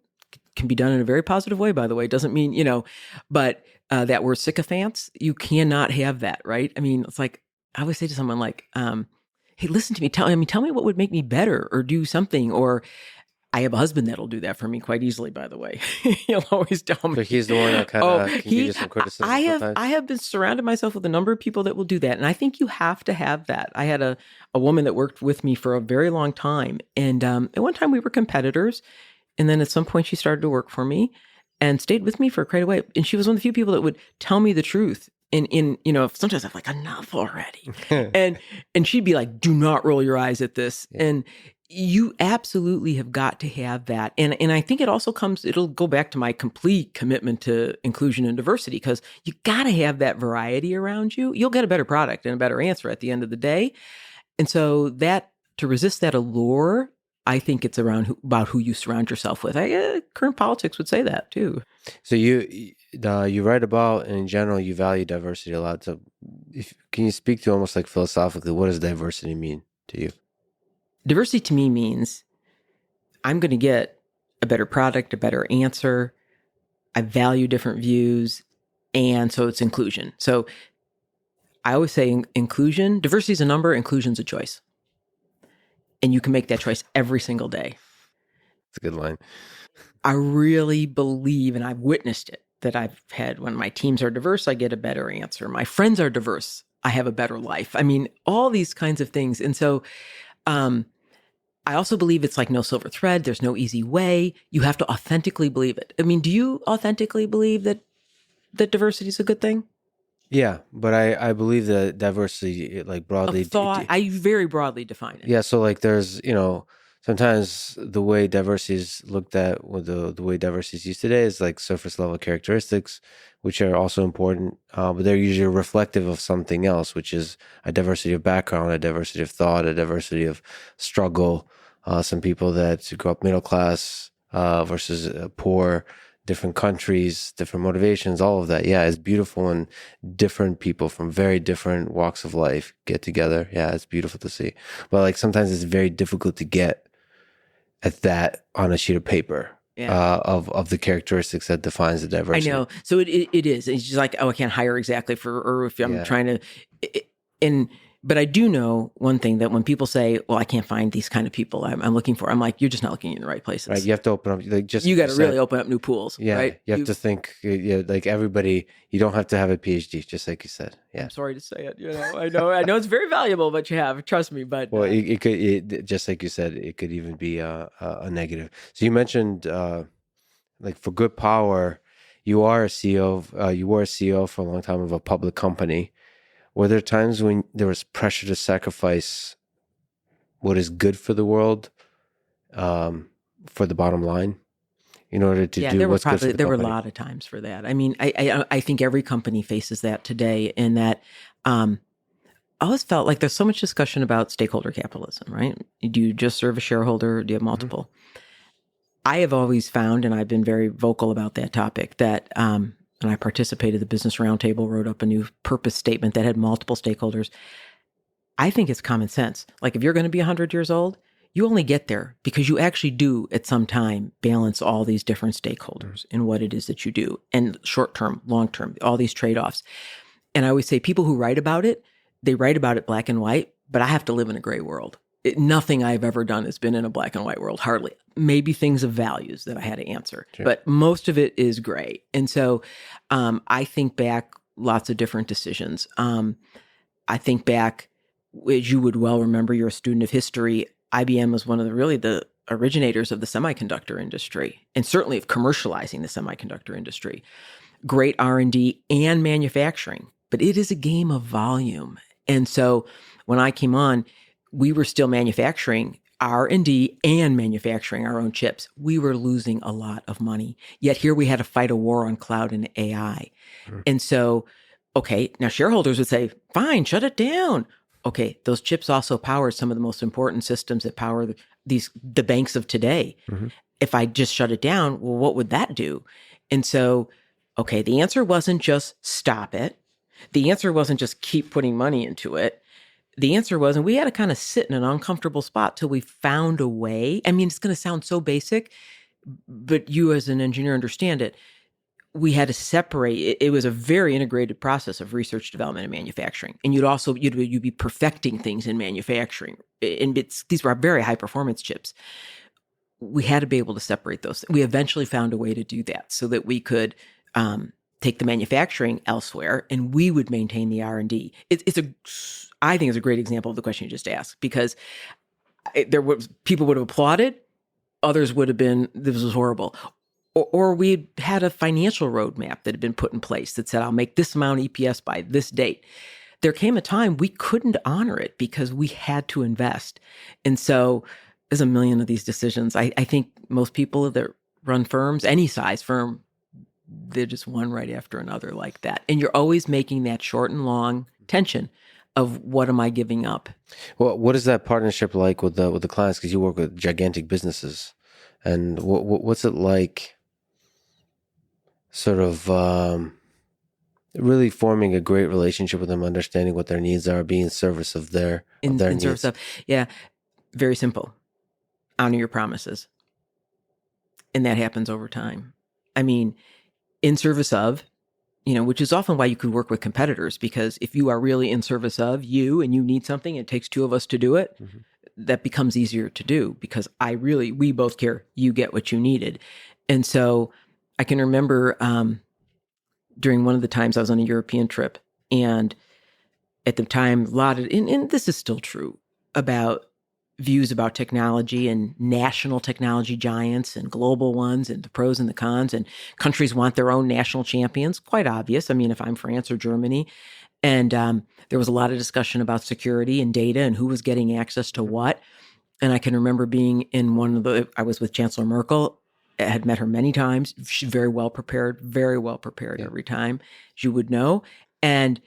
can be done in a very positive way, by the way. It doesn't mean, but that word sycophants, you cannot have that, right? I mean, it's like, I always say to someone like, hey, listen to me. Tell me what would make me better or do something. Or I have a husband that'll do that for me quite easily, by the way. He'll always tell me. So he's the one that kind of can give you some criticism sometimes. I have been surrounded myself with a number of people that will do that. And I think you have to have that. I had a woman that worked with me for a very long time. And at one time we were competitors. And then at some point she started to work for me and stayed with me for quite a while. And she was one of the few people that would tell me the truth. In sometimes I'm like, enough already. and she'd be like, do not roll your eyes at this. Yeah. And you absolutely have got to have that. And I think it'll go back to my complete commitment to inclusion and diversity, because you got to have that variety around you. You'll get a better product and a better answer at the end of the day. And so to resist that allure, I think it's about who you surround yourself with. Current politics would say that too. So you write about, in general, you value diversity a lot. So can you speak to almost like philosophically, what does diversity mean to you? Diversity to me means I'm going to get a better product, a better answer. I value different views. And so it's inclusion. So I always say inclusion, diversity is a number, inclusion is a choice. And you can make that choice every single day. It's a good line. I really believe, and I've witnessed it, that I've had when my teams are diverse, I get a better answer. My friends are diverse, I have a better life. I mean, all these kinds of things. And so I also believe it's like no silver thread. There's no easy way. You have to authentically believe it. I mean, do you authentically believe that diversity is a good thing? Yeah, but I believe that diversity, like broadly, of thought, I very broadly define it. Yeah, so like there's, sometimes the way diversity is looked at, with the way diversity is used today, is like surface level characteristics, which are also important, but they're usually reflective of something else, which is a diversity of background, a diversity of thought, a diversity of struggle. Some people that grew up middle class versus poor, different countries, different motivations, all of that. Yeah, it's beautiful when different people from very different walks of life get together. Yeah, it's beautiful to see. But like sometimes it's very difficult to get at that on a sheet of paper. Yeah. Of the characteristics that defines the diversity. I know. So it is. It's just like, I can't hire exactly or if I'm trying to, but I do know one thing, that when people say, well, I can't find these kind of people I'm looking for, I'm like, you're just not looking in the right places. Right. You have to open up, you got to really open up new pools. Yeah. Right? You have to think, like everybody, you don't have to have a PhD, just like you said. Yeah. I'm sorry to say it. I know it's very valuable, but you have, trust me, but. Well, it could, just like you said, it could even be a negative. So you mentioned, like for good power, you were a CEO for a long time of a public company. Were there times when there was pressure to sacrifice what is good for the world for the bottom line in order to do what's good for the company? There were a lot of times for that. I mean, I think every company faces that today, in that I always felt like there's so much discussion about stakeholder capitalism, right? Do you just serve a shareholder, or do you have multiple? Mm-hmm. I have always found, and I've been very vocal about that topic, that and I participated, the Business Roundtable wrote up a new purpose statement that had multiple stakeholders. I think it's common sense. Like if you're going to be 100 years old, you only get there because you actually do at some time balance all these different stakeholders in what it is that you do, and short-term, long-term, all these trade-offs. And I always say people who write about it, they write about it black and white, but I have to live in a gray world. Nothing I've ever done has been in a black and white world, hardly. Maybe things of values that I had to answer, sure. But most of it is gray. And so I think back lots of different decisions. I think back, as you would well remember, you're a student of history, IBM was one of the originators of the semiconductor industry, and certainly of commercializing the semiconductor industry. Great R&D and manufacturing, but it is a game of volume. And so when I came on, we were still manufacturing R&D and manufacturing our own chips. We were losing a lot of money. Yet here we had to fight a war on cloud and AI. Sure. And so, okay, now shareholders would say, fine, shut it down. Okay, those chips also power some of the most important systems that power the banks of today. Mm-hmm. If I just shut it down, well, what would that do? And so, okay, the answer wasn't just stop it. The answer wasn't just keep putting money into it. The answer was, and we had to kind of sit in an uncomfortable spot till we found a way. I mean, it's going to sound so basic, but you as an engineer understand it. We had to separate. It was a very integrated process of research, development, and manufacturing. And you'd be perfecting things in manufacturing. And these were very high performance chips. We had to be able to separate those. We eventually found a way to do that so that we could take the manufacturing elsewhere, and we would maintain the R&D. I think it's a great example of the question you just asked, because people would have applauded, others would have been, this was horrible. Or we had a financial roadmap that had been put in place that said, I'll make this amount of EPS by this date. There came a time we couldn't honor it because we had to invest. And so there's a million of these decisions. I think most people that run firms, any size firm, they're just one right after another like that. And you're always making that short and long tension of what am I giving up? Well, what is that partnership like with the clients? Because you work with gigantic businesses, and what's it like? Sort of really forming a great relationship with them, understanding what their needs are, being in service of their needs. Service of, yeah, very simple. Honor your promises, and that happens over time. I mean, in service of. Which is often why you could work with competitors, because if you are really in service of you and you need something, it takes two of us to do it, that becomes easier to do because we both care you get what you needed. And so I can remember during one of the times I was on a European trip, and at the time, and this is still true, about views about technology and national technology giants and global ones and the pros and the cons, and countries want their own national champions. Quite obvious. I mean, if I'm France or Germany, and there was a lot of discussion about security and data and who was getting access to what. And I can remember being in I was with Chancellor Merkel. I had met her many times. She's very well prepared Yeah. every time, as you would know. And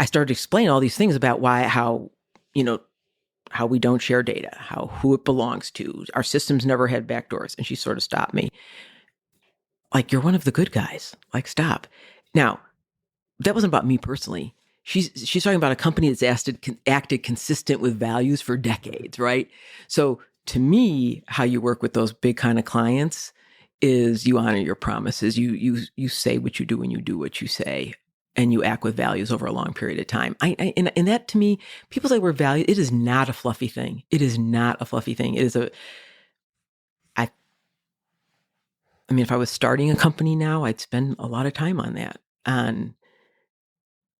I started to explain all these things about how we don't share data, who it belongs to. Our systems never had backdoors. And she sort of stopped me. Like, you're one of the good guys. Like, stop. Now, that wasn't about me personally. She's talking about a company that's acted consistent with values for decades, right? So to me, how you work with those big kind of clients is you honor your promises. You say what you do and you do what you say. And you act with values over a long period of time. And that to me, people say we're valued. It is not a fluffy thing. It is not a fluffy thing. It is I mean, if I was starting a company now, I'd spend a lot of time on that. On,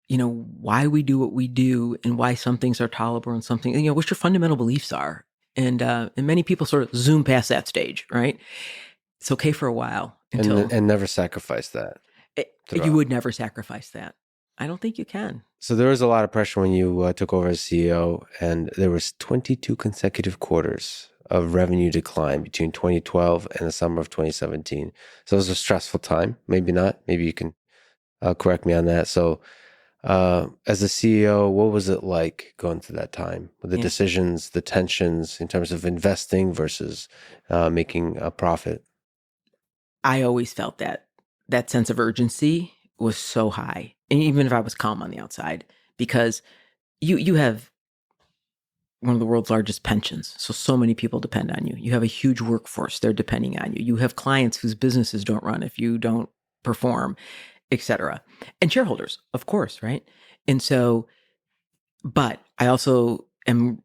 why we do what we do and why some things are tolerable and something, what your fundamental beliefs are. And many people sort of zoom past that stage, right? It's okay for a while and never sacrifice that. You would never sacrifice that. I don't think you can. So there was a lot of pressure when you took over as CEO, and there was 22 consecutive quarters of revenue decline between 2012 and the summer of 2017. So it was a stressful time. Maybe not. Maybe you can correct me on that. So as a CEO, what was it like going through that time? The decisions, the tensions in terms of investing versus making a profit? I always felt that sense of urgency was so high. And even if I was calm on the outside, because you have one of the world's largest pensions. So many people depend on you. You have a huge workforce. They're depending on you. You have clients whose businesses don't run if you don't perform, et cetera. And shareholders, of course, right? And so, but I also am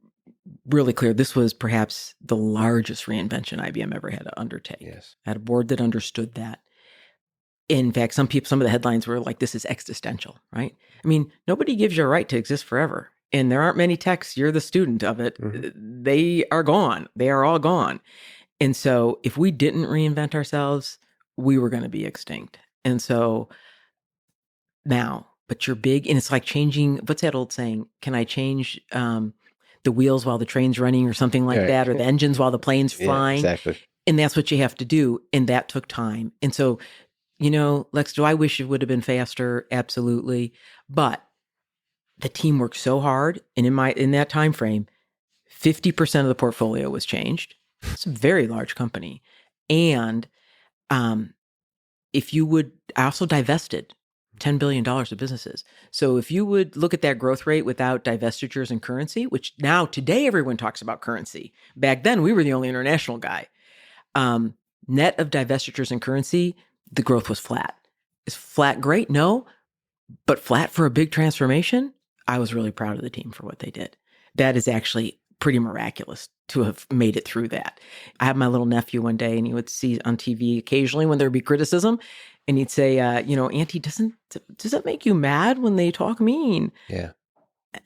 really clear, this was perhaps the largest reinvention IBM ever had to undertake. Yes. I had a board that understood that. In fact, some of the headlines were like, this is existential, right? I mean, nobody gives you a right to exist forever. And there aren't many techs, you're the student of it. Mm-hmm. They are gone. They are all gone. And so if we didn't reinvent ourselves, we were going to be extinct. And so now, but you're big, and it's like changing, what's that old saying? Can I change the wheels while the train's running or something like that, or the engines while the plane's flying? Yeah, exactly. And that's what you have to do. And that took time. And so, Lex, do I wish it would have been faster? Absolutely. But the team worked so hard. And in that time frame, 50% of the portfolio was changed. It's a very large company. And if you would, I also divested $10 billion of businesses. So if you would look at that growth rate without divestitures and currency, which now today everyone talks about currency. Back then we were the only international guy. Net of divestitures and currency, the growth was flat. Is flat great? No, but flat for a big transformation? I was really proud of the team for what they did. That is actually pretty miraculous to have made it through that. I have my little nephew one day, and he would see on TV occasionally when there'd be criticism, and he'd say, Auntie, does that make you mad when they talk mean? Yeah.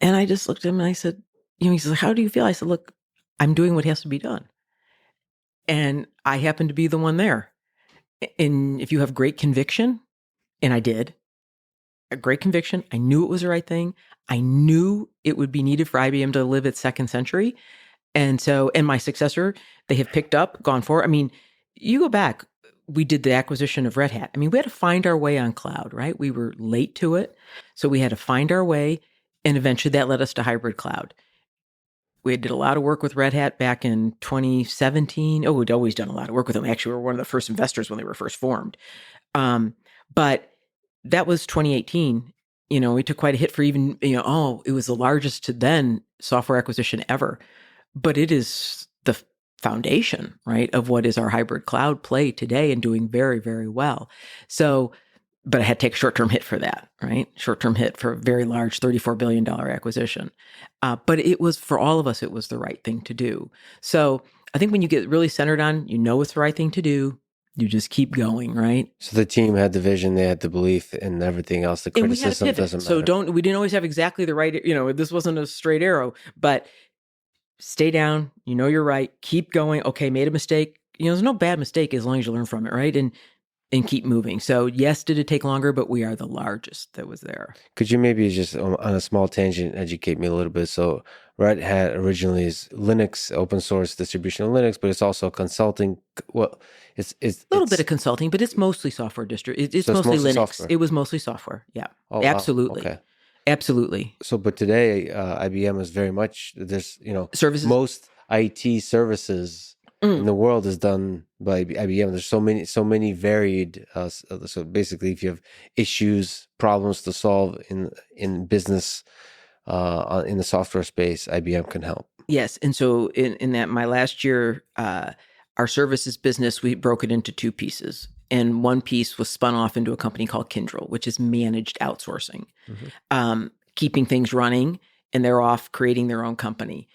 And I just looked at him and I said, he said, how do you feel? I said, look, I'm doing what has to be done. And I happen to be the one there. And if you have great conviction, and I did, a great conviction, I knew it was the right thing. I knew it would be needed for IBM to live its second century. And my successor, they have picked up, gone forward. I mean, you go back, we did the acquisition of Red Hat. I mean, we had to find our way on cloud, right? We were late to it. So we had to find our way. And eventually that led us to hybrid cloud. We did a lot of work with Red Hat back in 2017. Oh, we'd always done a lot of work with them. Actually, we were one of the first investors when they were first formed. But that was 2018. We took quite a hit for even, it was the largest to then software acquisition ever. But it is the foundation, right, of what is our hybrid cloud play today and doing very, very well. So, but I had to take a short-term hit for that, right? Short-term hit for a very large $34 billion acquisition. But it was, for all of us, it was the right thing to do. So I think when you get really centered on, it's the right thing to do, you just keep going, right? So the team had the vision, they had the belief, and everything else, the criticism doesn't matter. So we didn't always have exactly the right, this wasn't a straight arrow, but stay down, you're right, keep going. Okay, made a mistake. There's no bad mistake as long as you learn from it, right? And keep moving. So yes, did it take longer, but we are the largest that was there. Could you maybe just on a small tangent educate me a little bit? So Red Hat originally is Linux, open source distribution of Linux, but it's also consulting. Well, it's a little bit of consulting, but it's mostly software it's mostly Linux. Software. It was mostly software. Yeah, absolutely. Wow. Okay. Absolutely. So, but today IBM is very much, there's, services. Most IT services in the world is done by IBM. There's so many varied. So basically, if you have issues, problems to solve in business, in the software space, IBM can help. Yes, and so in that my last year, our services business, we broke it into two pieces, and one piece was spun off into a company called Kyndryl, which is managed outsourcing, keeping things running, and they're off creating their own company.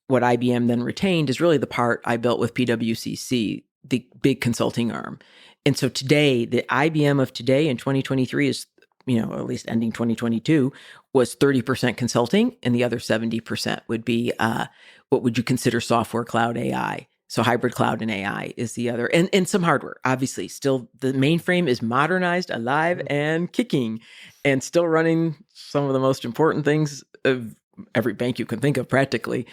What IBM then retained is really the part I built with PwCC, the big consulting arm. And so today, the IBM of today in 2023 is, at least ending 2022, was 30% consulting, and the other 70% would be what would you consider software, cloud, AI. So hybrid cloud and AI is the other, and some hardware. Obviously, still the mainframe is modernized, alive, and kicking, and still running some of the most important things of every bank you can think of practically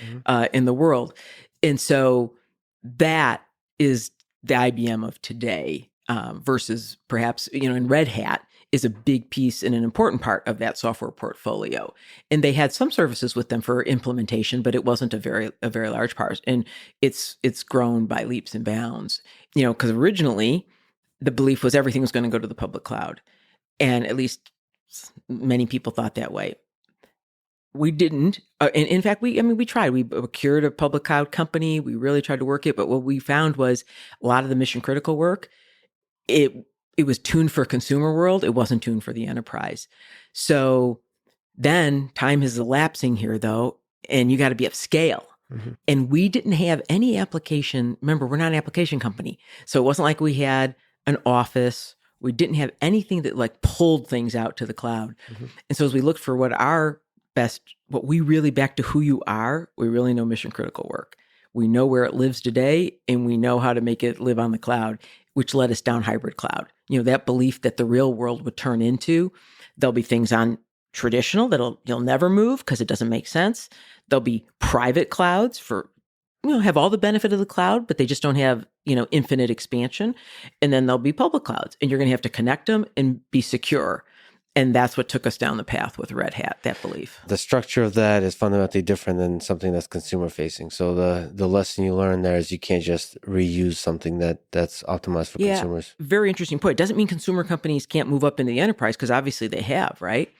in the world. And so that is the IBM of today versus perhaps, in Red Hat is a big piece and an important part of that software portfolio. And they had some services with them for implementation, but it wasn't a very large part. And it's grown by leaps and bounds, because originally the belief was everything was going to go to the public cloud. And at least many people thought that way. We didn't. And in fact, we tried. We procured a public cloud company. We really tried to work it. But what we found was a lot of the mission critical work, it was tuned for consumer world. It wasn't tuned for the enterprise. So then time is elapsing here, though, and you got to be of scale. And we didn't have any application. Remember, we're not an application company. So it wasn't like we had an office. We didn't have anything that pulled things out to the cloud. And so as we looked for what we really, back to who you are, we really know mission critical work. We know where it lives today, and we know how to make it live on the cloud, which led us down hybrid cloud. That belief that the real world would turn into, there'll be things on traditional you'll never move because it doesn't make sense. There'll be private clouds for, have all the benefit of the cloud, but they just don't have, infinite expansion. And then there'll be public clouds, and you're going to have to connect them and be secure. And that's what took us down the path with Red Hat, that belief. The structure of that is fundamentally different than something that's consumer facing. So the lesson you learn there is you can't just reuse something that's optimized for consumers. Very interesting point. Doesn't mean consumer companies can't move up into the enterprise, because obviously they have, right?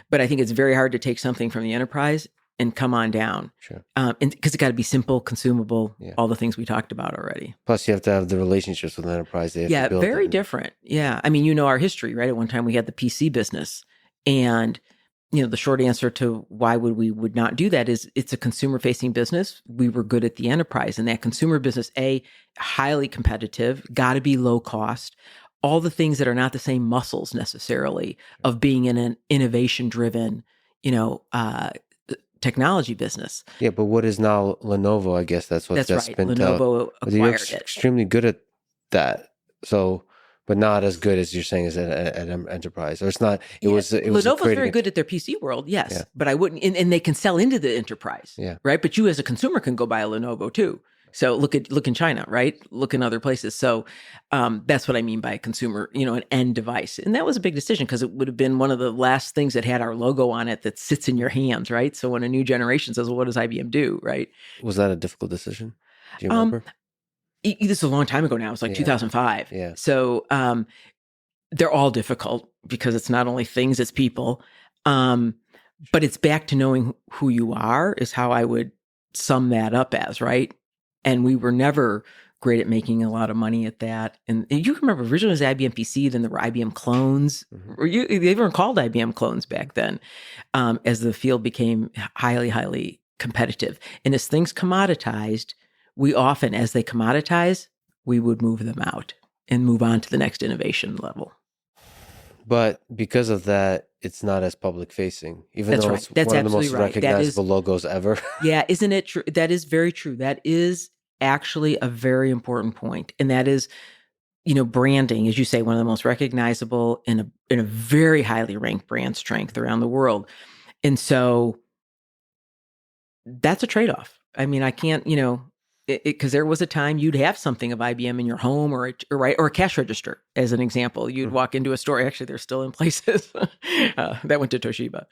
But I think it's very hard to take something from the enterprise and come on down. Sure. And because it got to be simple, consumable, all the things we talked about already. Plus, you have to have the relationships with the enterprise. They have to build very different. Yeah. I mean, you know our history, right? At one time we had the PC business. And, you know, the short answer to why we would not do that is it's a consumer-facing business. We were good at the enterprise. And that consumer business, highly competitive, got to be low cost. All the things that are not the same muscles necessarily of being in an innovation-driven, technology business. Yeah, but what is now Lenovo? I guess that's right. Spent Lenovo out. acquired it. Extremely good at that. So, but not as good as you're saying as at enterprise. Or it's not. It was. Lenovo's very good at their PC world, yes. But I wouldn't, and they can sell into the enterprise. Yeah. Right. But you as a consumer can go buy a Lenovo too. So look in China, right? Look in other places. So that's what I mean by a consumer, an end device. And that was a big decision because it would have been one of the last things that had our logo on it that sits in your hands, right? So when a new generation says, well, what does IBM do, right? Was that a difficult decision? Do you remember? This is a long time ago now. It was like 2005. Yeah. So they're all difficult because it's not only things, it's people. But it's back to knowing who you are is how I would sum that up as, right? And we were never great at making a lot of money at that. And you remember originally it was IBM PC, then there were IBM clones. Mm-hmm. They weren't called IBM clones back then, as the field became highly, highly competitive. And as things commoditized, we often, as they commoditize, we would move them out and move on to the next innovation level. But because of that, it's not as public facing, even though it's That's one of the most right. recognizable logos ever. Yeah, isn't it true? That is very true. That is actually a very important point. And that is, branding, as you say, one of the most recognizable in a very highly ranked brand strength around the world. And so that's a trade-off. I mean, I can't, because there was a time you'd have something of IBM in your home or a cash register, as an example. You'd walk into a store. Actually, they're still in places. That went to Toshiba.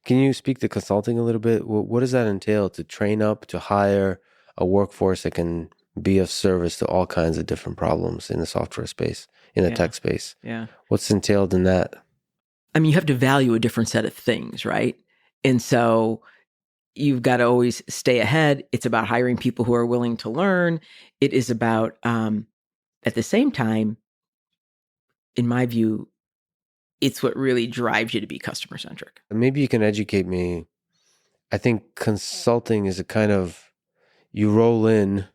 Can you speak to consulting a little bit? What does that entail to train up, to hire a workforce that can be of service to all kinds of different problems in the software space, in the tech space? Yeah. What's entailed in that? I mean, you have to value a different set of things, right? And so you've got to always stay ahead. It's about hiring people who are willing to learn. It is about, at the same time, in my view, it's what really drives you to be customer centric. Maybe you can educate me. I think consulting is a kind of, you roll in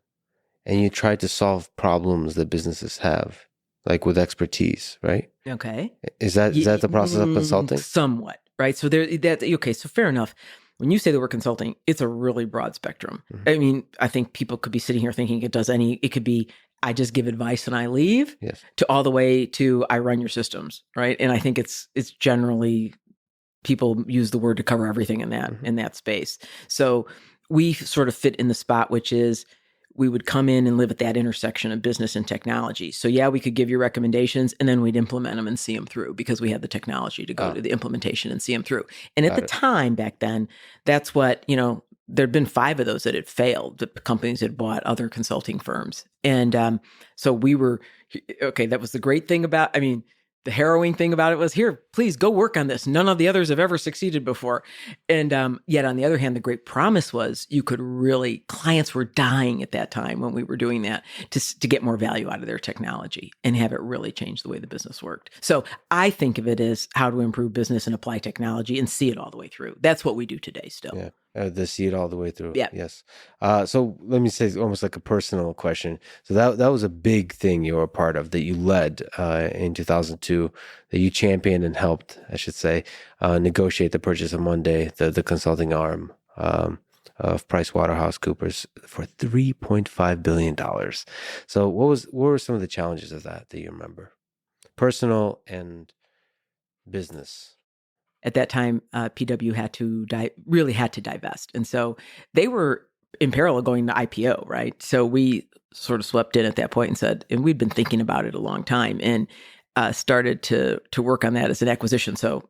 and you try to solve problems that businesses have, like with expertise, right? Okay. Is that the process of consulting? Somewhat, right? So so fair enough. When you say the word consulting, it's a really broad spectrum. Mm-hmm. I mean, I think people could be sitting here thinking it could be, I just give advice and I leave, to all the way to I run your systems, right? And I think it's generally, people use the word to cover everything in that space. So we sort of fit in the spot, which is we would come in and live at that intersection of business and technology. So we could give you recommendations and then we'd implement them and see them through because we had the technology to go to the implementation and see them through. And at the time back then, that's what, there'd been 5 of those that had failed. The companies had bought other consulting firms. And so we were, that was the great thing about, the harrowing thing about it was, here, please go work on this. None of the others have ever succeeded before. And yet on the other hand, the great promise was clients were dying at that time when we were doing that to get more value out of their technology and have it really change the way the business worked. So I think of it as how to improve business and apply technology and see it all the way through. That's what we do today still. Yeah. To see it all the way through. Yeah. Yes. So let me say almost like a personal question. So that was a big thing you were a part of, that you led in 2002, that you championed and helped, I should say, negotiate the purchase of Monday, the consulting arm of PricewaterhouseCoopers for $3.5 billion. So what were some of the challenges of that you remember? Personal and business. At that time, PW really had to divest. And so they were in parallel going to IPO, right? So we sort of swept in at that point and said, and we'd been thinking about it a long time. And started to work on that as an acquisition. So,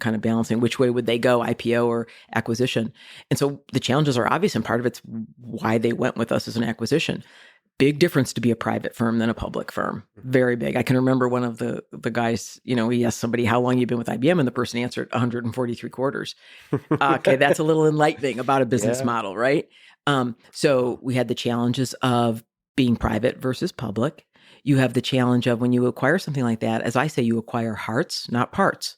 kind of balancing which way would they go, IPO or acquisition. And so the challenges are obvious, and part of it's why they went with us as an acquisition. Big difference to be a private firm than a public firm. Very big. I can remember one of the guys, he asked somebody, how long you've been with IBM? And the person answered 143 quarters. Okay, that's a little enlightening about a business model, right? So we had the challenges of being private versus public. You have the challenge of when you acquire something like that, as I say, you acquire hearts, not parts.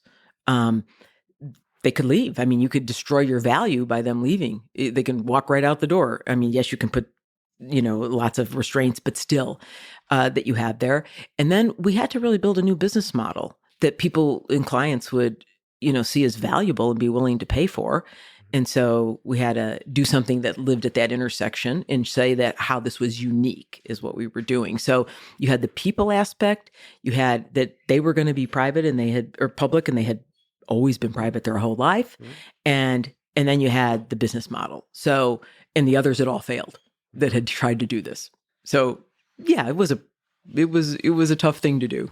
They could leave. I mean, you could destroy your value by them leaving. They can walk right out the door. I mean, yes, you can put lots of restraints, but still that you have there. And then we had to really build a new business model that people and clients would, see as valuable and be willing to pay for. And so we had to do something that lived at that intersection and say that how this was unique is what we were doing. So you had the people aspect, you had that they were going to be private or public, and they had always been private their whole life. And then you had the business model. So, and the others had all failed that had tried to do this. So yeah, it was a tough thing to do.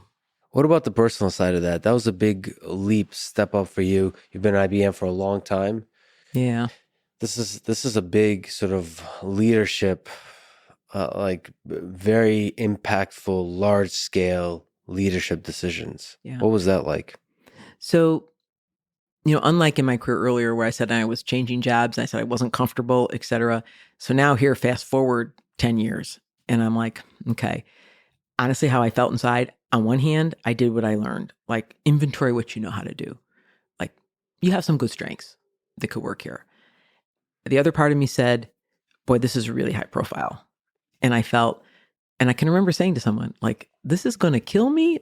What about the personal side of that? That was a big step up for you. You've been at IBM for a long time. Yeah. This is a big sort of leadership, like very impactful, large scale leadership decisions. Yeah. What was that like? So, unlike in my career earlier where I said I was changing jobs and I said I wasn't comfortable, et cetera. So now here, fast forward 10 years, and I'm like, okay, honestly, how I felt inside, on one hand, I did what I learned, like inventory what you know how to do. Like you have some good strengths that could work here. The other part of me said, boy, this is really high profile. And I felt, and I can remember saying to someone, like, this is going to kill me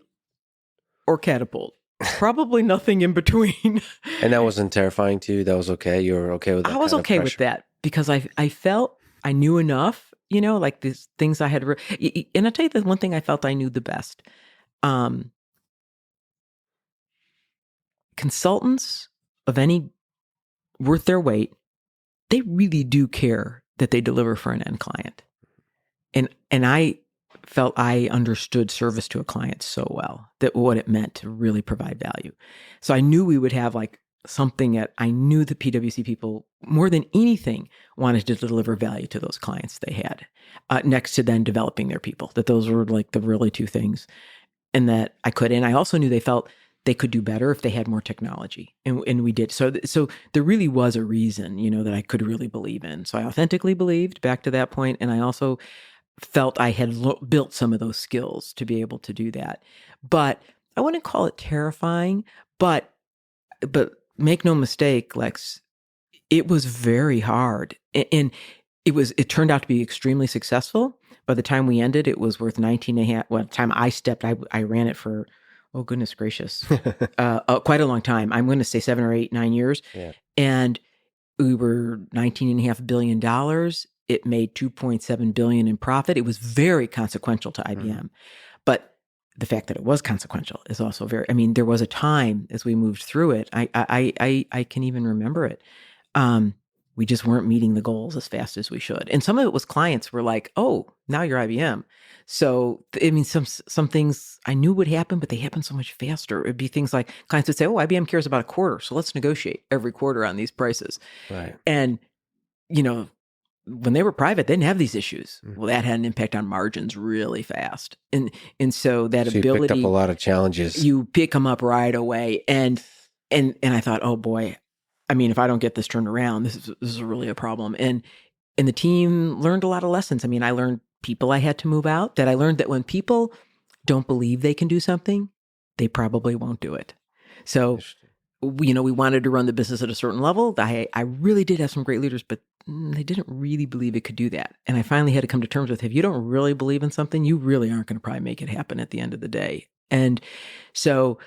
or catapult. Probably nothing in between. And that wasn't terrifying to you? That was okay? You were okay with that? I was okay with that because I felt I knew enough, like these things I had. And I'll tell you the one thing I felt I knew the best. Consultants of any worth their weight, they really do care that they deliver for an end client. And I felt I understood service to a client so well that what it meant to really provide value. So I knew we would have like something that I knew the PwC people more than anything wanted to deliver value to those clients they had, next to then developing their people, that those were like the really two things. And that I could, and I also knew they felt they could do better if they had more technology. And we did. So there really was a reason, that I could really believe in. So I authentically believed back to that point. And I also felt I had built some of those skills to be able to do that. But I wouldn't call it terrifying, but make no mistake, Lex, it was very hard. And it turned out to be extremely successful. By the time we ended, it was worth 19 and a half. Well, the time I stepped, I ran it for, oh goodness gracious, quite a long time. I'm going to say 7 or 8, 9 years. Yeah. And we were $19.5 billion. It made $2.7 billion in profit. It was very consequential to IBM. But the fact that it was consequential is also there was a time as we moved through it. I can even remember it. We just weren't meeting the goals as fast as we should. And some of it was clients were like, oh, now you're IBM. So, some things I knew would happen, but they happen so much faster. It'd be things like clients would say, oh, IBM cares about a quarter. So let's negotiate every quarter on these prices. Right. And, when they were private, they didn't have these issues. Well, that had an impact on margins really fast. And so that ability, you picked up a lot of challenges. You pick them up right away. And I thought, oh boy, if I don't get this turned around, this is really a problem. And the team learned a lot of lessons. I learned people I had to move out, that I learned that when people don't believe they can do something, they probably won't do it. So, we wanted to run the business at a certain level. I really did have some great leaders, but they didn't really believe it could do that. And I finally had to come to terms with, if you don't really believe in something, you really aren't going to probably make it happen at the end of the day. And so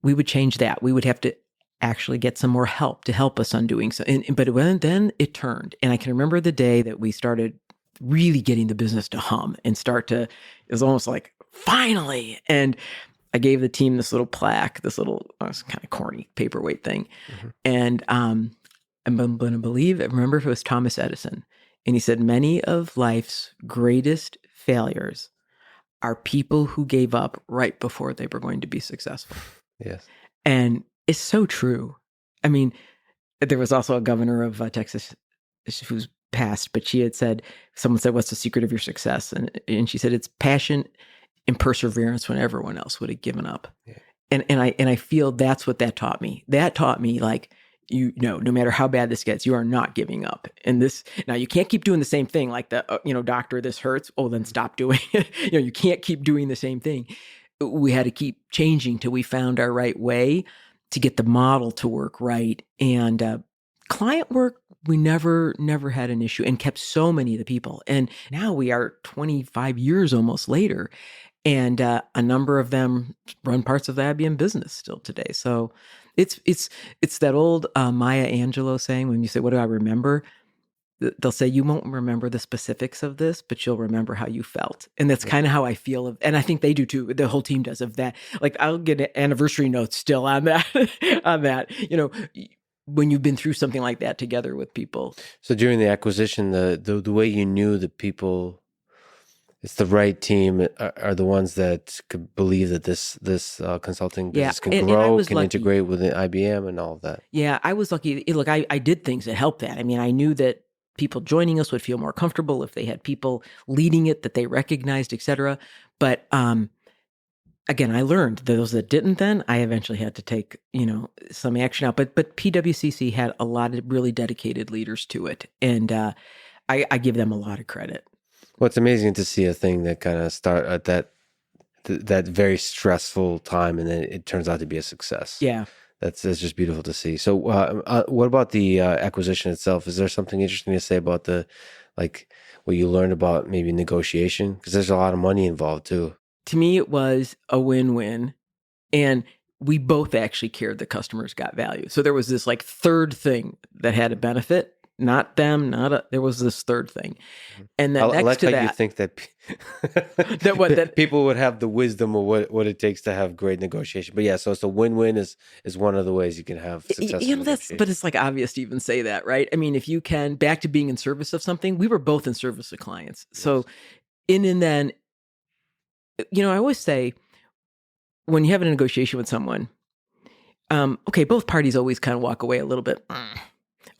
we would change that. We would have to actually get some more help to help us on doing so. But then it turned. And I can remember the day that we started really getting the business to hum and it was almost like, finally. And I gave the team this little plaque, this little, it's kind of corny paperweight thing. And I'm going to remember if it was Thomas Edison. And he said, many of life's greatest failures are people who gave up right before they were going to be successful. Yes. And it's so true. I mean, there was also a governor of Texas who's passed, but she had said, someone said, "What's the secret of your success?" And she said, "It's passion and perseverance when everyone else would have given up." Yeah. And I feel that's what that taught me. That taught me, like, no matter how bad this gets, you are not giving up. And this, now you can't keep doing the same thing, like the doctor, this hurts. Oh, then stop doing it. You can't keep doing the same thing. We had to keep changing till we found our right way to get the model to work right. And client work, we never had an issue, and kept so many of the people. And now we are 25 years almost later. And a number of them run parts of the IBM business still today. So it's that old Maya Angelou saying, when you say, "What do I remember?" They'll say, "You won't remember the specifics of this, but you'll remember how you felt." And that's kind of how I feel. And I think they do too. The whole team does of that. Like, I'll get anniversary notes still on that, on that, when you've been through something like that together with people. So during the acquisition, the way you knew the people, it's the right team, are the ones that could believe that this consulting business can grow, can integrate with IBM and all of that. Yeah, I was lucky. Look, I did things that helped that. I mean, I knew that people joining us would feel more comfortable if they had people leading it that they recognized, et cetera. But again, I learned those that didn't then, I eventually had to take, some action out. But PWCC had a lot of really dedicated leaders to it. And I give them a lot of credit. Well, it's amazing to see a thing that kind of start at that very stressful time, and then it turns out to be a success. Yeah. That's just beautiful to see. So what about the acquisition itself? Is there something interesting to say about what you learned about maybe negotiation? Because there's a lot of money involved too. To me, it was a win-win. And we both actually cared that customers got value. So there was this third thing that had a benefit. Not them, there was this third thing. And then I like to how that, you think that people would have the wisdom of what it takes to have great negotiation. But yeah, so it's a win-win is one of the ways you can have successful negotiation. But it's obvious to even say that, right? I mean, if you can, back to being in service of something, we were both in service of clients. Yes. So and then, I always say, when you have a negotiation with someone, okay, both parties always kind of walk away a little bit,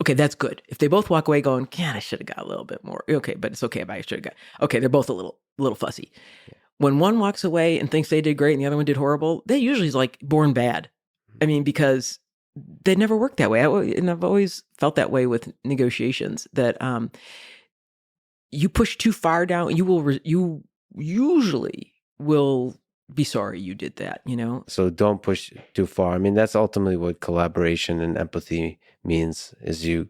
okay, that's good. If they both walk away going, "God, I should have got a little bit more." Okay, but it's okay if I should have got. Okay, they're both a little fussy. Yeah. When one walks away and thinks they did great and the other one did horrible, they usually is born bad. I mean, because they never worked that way. And I've always felt that way with negotiations, that you push too far down, you usually will be sorry you did that, So don't push too far. I mean, that's ultimately what collaboration and empathy means, is you're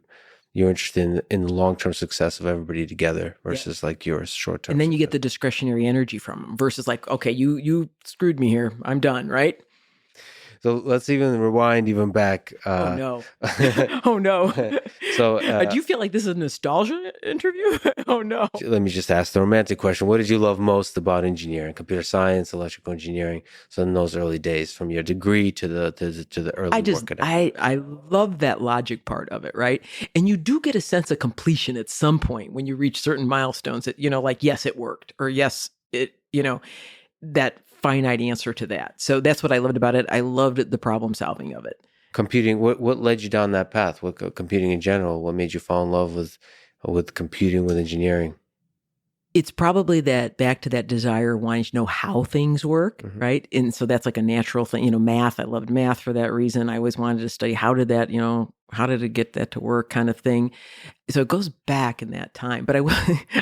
interested in the long-term success of everybody together versus your short-term. And then you get the discretionary energy from them versus okay, you screwed me here, I'm done, right? So let's even rewind even back. Oh no! Oh no! So do you feel like this is a nostalgia interview? Oh no! Let me just ask the romantic question: what did you love most about engineering, computer science, electrical engineering? So in those early days, from your degree to the early work. I love that logic part of it, right? And you do get a sense of completion at some point when you reach certain milestones. That yes, it worked, or yes, it that finite answer to that. So that's what I loved about it. I loved the problem solving of it. Computing, what led you down that path? What computing in general? What made you fall in love with computing, with engineering? It's probably that back to that desire wanting to know how things work, right? And so that's a natural thing. Math. I loved math for that reason. I always wanted to study how did it get that to work, kind of thing. So it goes back in that time. But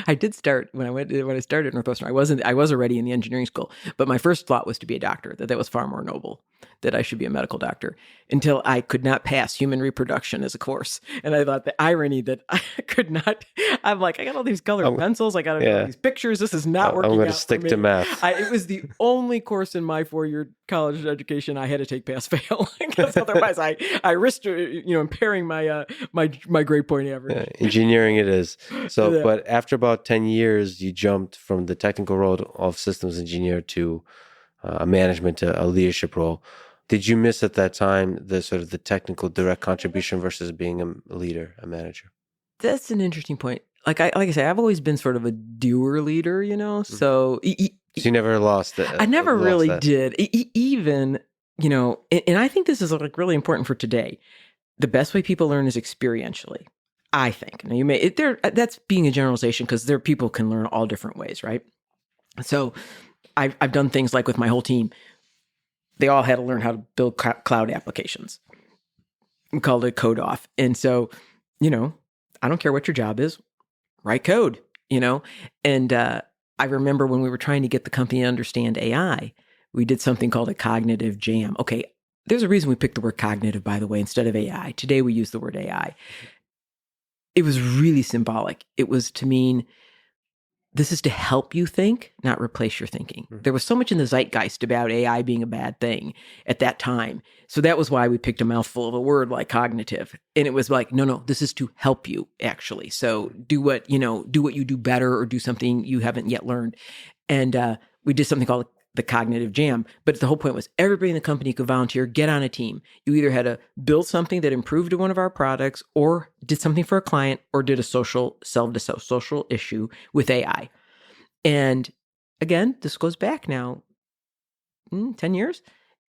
I did start when I started at Northwestern. I was already in the engineering school, but my first thought was to be a doctor. That was far more noble. That I should be a medical doctor, until I could not pass human reproduction as a course. And I thought the irony that I could not. I'm I got all these colored pencils. I got all these pictures. This is not working. I'm going to out stick to math. It was the only course in my 4-year college education I had to take pass fail, because otherwise I risked impairing my grade point average. Engineering it is. So, yeah. But after about 10 years, you jumped from the technical role of systems engineer to a management, to a leadership role. Did you miss at that time the sort of the technical direct contribution versus being a leader, a manager? That's an interesting point. Like I say, I've always been sort of a doer leader, So So you never lost it. I never really that. did. Even, and I think this is like really important for today. The best way people learn is experientially, I think. Now that's being a generalization because people can learn all different ways, right? So I've done things like with my whole team. They all had to learn how to build cloud applications. We called it code off. And so, I don't care what your job is, write code, And I remember when we were trying to get the company to understand AI, we did something called a cognitive jam. Okay, there's a reason we picked the word cognitive, by the way, instead of AI. Today we use the word AI. It was really symbolic. It was to mean this is to help you think, not replace your thinking. There was so much in the zeitgeist about AI being a bad thing at that time. So that was why we picked a mouthful of a word like cognitive. And it was like, no, this is to help you actually. So do what you do better or do something you haven't yet learned. And we did something called the cognitive jam. But the whole point was everybody in the company could volunteer, get on a team. You either had to build something that improved one of our products or did something for a client or did a social issue with AI. And again, this goes back now 10 years.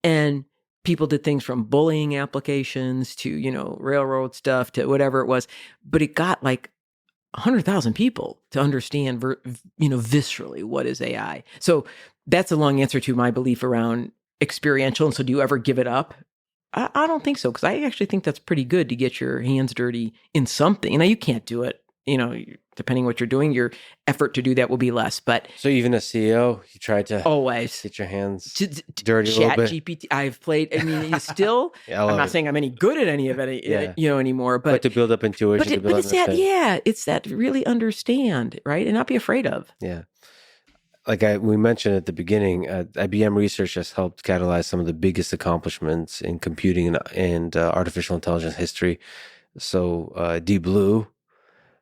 And people did things from bullying applications to, railroad stuff to whatever it was. But it got like 100,000 people to understand, viscerally what is AI. So that's a long answer to my belief around experiential. And so do you ever give it up? I don't think so, because I actually think that's pretty good to get your hands dirty in something. Now, you can't do it, depending what you're doing, your effort to do that will be less. But so even a CEO, you try to always get your hands dirty a little bit. GPT, I've played. I mean, you still. I'm not saying I'm any good at any of it, anymore. But to build up intuition, but it's that, it's that really understand, right, and not be afraid of. Yeah. Like we mentioned at the beginning, IBM research has helped catalyze some of the biggest accomplishments in computing and artificial intelligence history. So Deep Blue,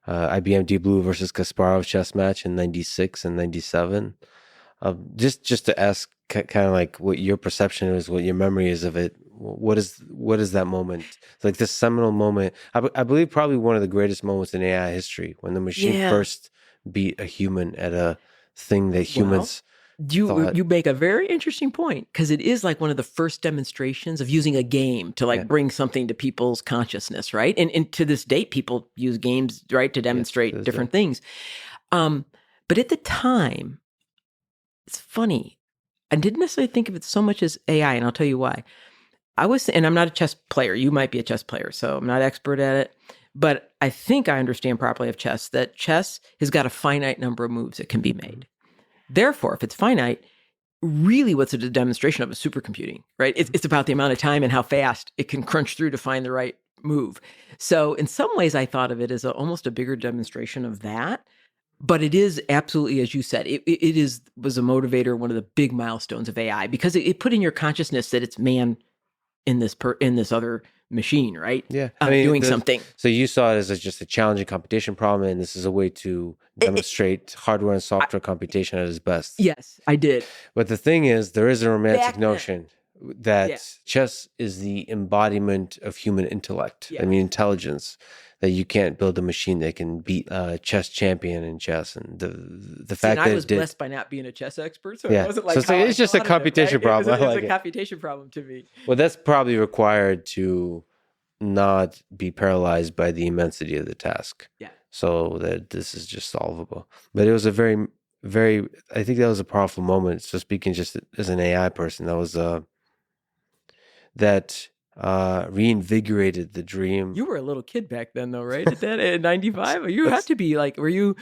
IBM Deep Blue versus Kasparov chess match in 96 and 97. Just to ask kind of like what your perception is, what your memory is of it. What is that moment? Like this seminal moment. I believe probably one of the greatest moments in AI history, when the machine first beat a human at a thing that humans thought. You make a very interesting point, because it is like one of the first demonstrations of using a game to bring something to people's consciousness, right? And to this date, people use games, right, to demonstrate different things. But at the time, it's funny. I didn't necessarily think of it so much as AI, and I'll tell you why. And I'm not a chess player. You might be a chess player, so I'm not expert at it. But I think I understand properly of chess, that chess has got a finite number of moves that can be made. Therefore, if it's finite, really what's a demonstration of is supercomputing, right? It's about the amount of time and how fast it can crunch through to find the right move. So in some ways, I thought of it as almost a bigger demonstration of that. But it is absolutely, as you said, it was a motivator, one of the big milestones of AI, because it put in your consciousness that it's man in this other machine, right? Yeah, doing something. So you saw it as just a challenging computation problem, and this is a way to demonstrate hardware and software computation at its best. Yes, I did. But the thing is, there is a romantic notion that chess is the embodiment of human intellect. Yeah. I mean, intelligence. That you can't build a machine that can beat a chess champion in chess, and the fact that I was blessed by not being a chess expert, so it wasn't like so it's just a computation problem. It's a computation problem to me. Well, that's probably required to not be paralyzed by the immensity of the task. Yeah. So that this is just solvable. But it was a very, very. I think that was a powerful moment. So speaking just as an AI person, that was that. Reinvigorated the dream. You were a little kid back then, though, right? At 95, you had to be like. Were you?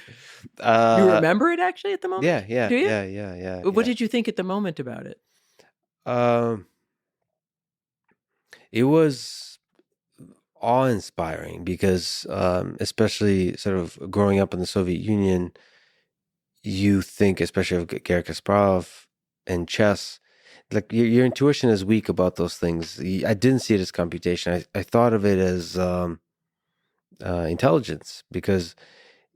You remember it actually at the moment? Yeah. Do you? Yeah. What did you think at the moment about it? It was awe-inspiring because, especially sort of growing up in the Soviet Union, you think, especially of Garry Kasparov and chess. Like your intuition is weak about those things. I didn't see it as computation. I thought of it as intelligence, because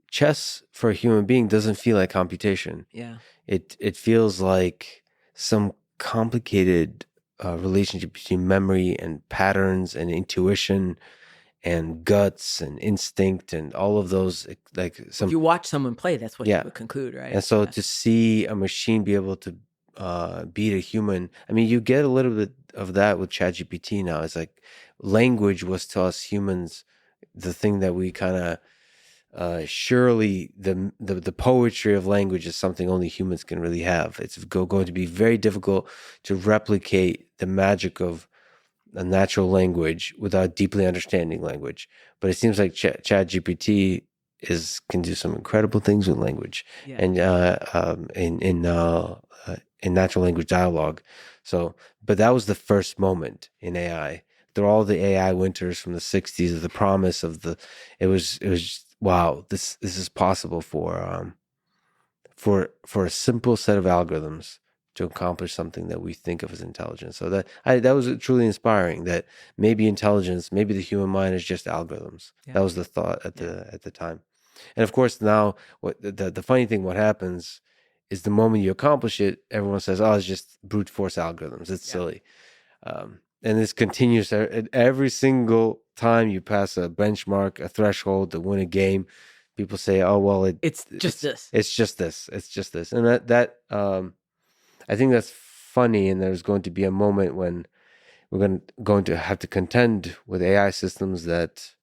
chess for a human being doesn't feel like computation. Yeah, it feels like some complicated relationship between memory and patterns and intuition and guts and instinct and all of those, like If you watch someone play, that's what you yeah. would conclude, right? And so to see a machine be able to beat a human, I mean, you get a little bit of that with ChatGPT now. It's like language was to us humans the thing that we kind of surely the poetry of language is something only humans can really have. It's going to be very difficult to replicate the magic of a natural language without deeply understanding language. But it seems like ChatGPT can do some incredible things with language and in natural language dialogue. So, but that was the first moment in AI. Through all the AI winters from the '60s, of the promise of it was wow, this is possible for a simple set of algorithms to accomplish something that we think of as intelligence. So that was truly inspiring. That maybe intelligence, maybe the human mind is just algorithms. Yeah. That was the thought at the time. And of course, now what the funny thing, what happens is the moment you accomplish it, everyone says, "Oh, it's just brute force algorithms. It's silly." And this continues every single time you pass a benchmark, a threshold to win a game. People say, "Oh, well, it's just this. It's just this. It's just this." And that I think that's funny. And there's going to be a moment when we're going to have to contend with AI systems that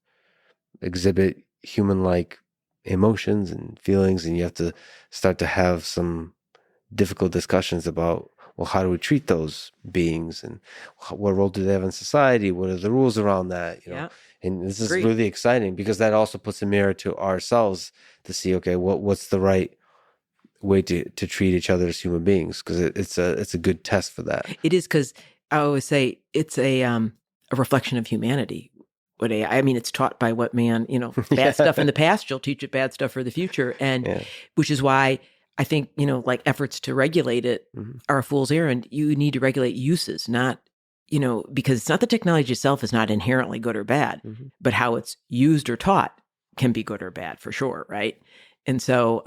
exhibit human-like emotions and feelings, and you have to start to have some difficult discussions about, well, how do we treat those beings, and what role do they have in society? What are the rules around that? You know, and this is really exciting because that also puts a mirror to ourselves to see, okay, what's the right way to treat each other as human beings? Because it's a good test for that. It is, because I always say it's a reflection of humanity. What I mean, it's taught by what man, bad stuff in the past, you'll teach it bad stuff for the future. And which is why I think, like efforts to regulate it are a fool's errand. You need to regulate uses, not, because it's not the technology itself is not inherently good or bad, but how it's used or taught can be good or bad for sure, right? And so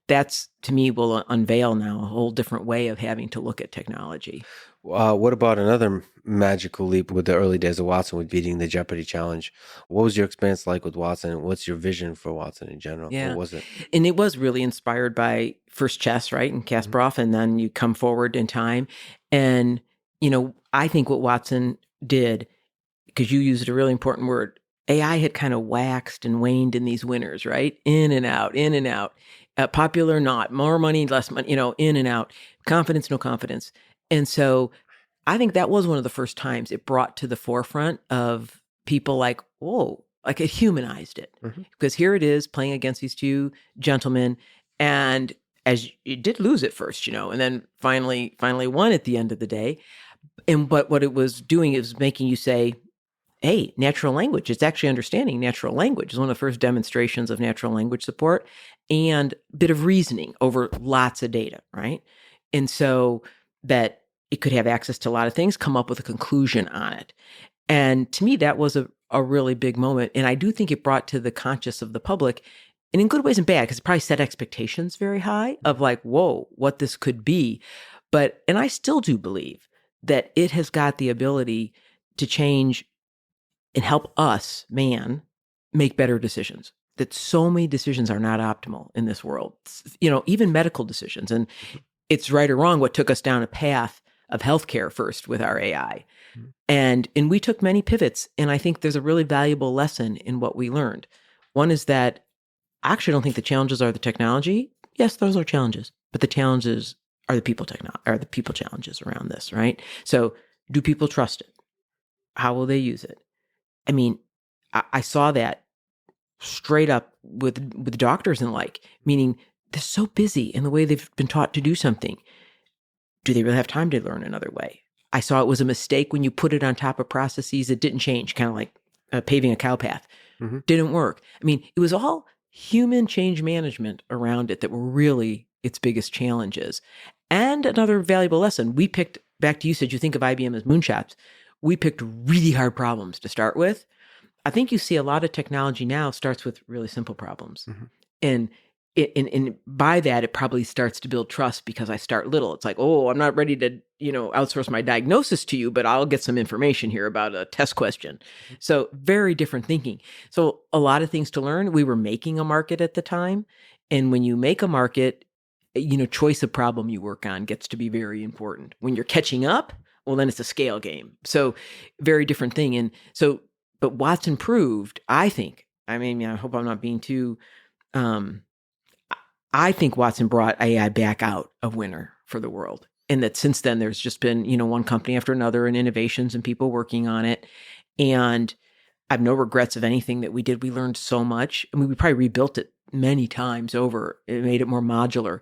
that's, to me, will unveil now a whole different way of having to look at technology. What about another magical leap with the early days of Watson with beating the Jeopardy challenge? What was your experience like with Watson? What's your vision for Watson in general? Yeah. What was it? And it was really inspired by first chess, right? And Kasparov, and then you come forward in time. And, I think what Watson did, because you used a really important word, AI had kind of waxed and waned in these winners, right? In and out, in and out. Popular, not. More money, less money, in and out. Confidence, no confidence. And so I think that was one of the first times it brought to the forefront of people like, whoa, like it humanized it. Because here it is playing against these two gentlemen. And as it did lose at first, and then finally won at the end of the day. But what it was doing is making you say, hey, natural language, it's actually understanding natural language. It's one of the first demonstrations of natural language support and a bit of reasoning over lots of data, right? And so that it could have access to a lot of things, come up with a conclusion on it. And to me, that was a really big moment. And I do think it brought to the conscious of the public, and in good ways and bad, because it probably set expectations very high of like, whoa, what this could be. And I still do believe that it has got the ability to change and help us, man, make better decisions. That so many decisions are not optimal in this world, even medical decisions. And it's right or wrong what took us down a path of healthcare first with our AI. And we took many pivots. And I think there's a really valuable lesson in what we learned. One is that I actually don't think the challenges are the technology. Yes, those are challenges, but the challenges are the people challenges around this, right? So do people trust it? How will they use it? I mean, I saw that straight up with doctors and meaning they're so busy in the way they've been taught to do something. Do they really have time to learn another way? I saw it was a mistake when you put it on top of processes that didn't change, kind of like paving a cow path. Didn't work. I mean, it was all human change management around it that were really its biggest challenges. And another valuable lesson, we picked, back to you said you think of IBM as moonshots, we picked really hard problems to start with. I think you see a lot of technology now starts with really simple problems. And and by that, it probably starts to build trust because I start little. It's like, oh, I'm not ready to, outsource my diagnosis to you, but I'll get some information here about a test question. So very different thinking. So a lot of things to learn. We were making a market at the time. And when you make a market, choice of problem you work on gets to be very important. When you're catching up, well, then it's a scale game. So very different thing. And so, but Watson proved, I think, I mean, I hope I'm not being too, I think Watson brought AI back out a winner for the world. And that since then, there's just been, one company after another and innovations and people working on it. And I have no regrets of anything that we did. We learned so much. I mean, we probably rebuilt it many times over. It made it more modular.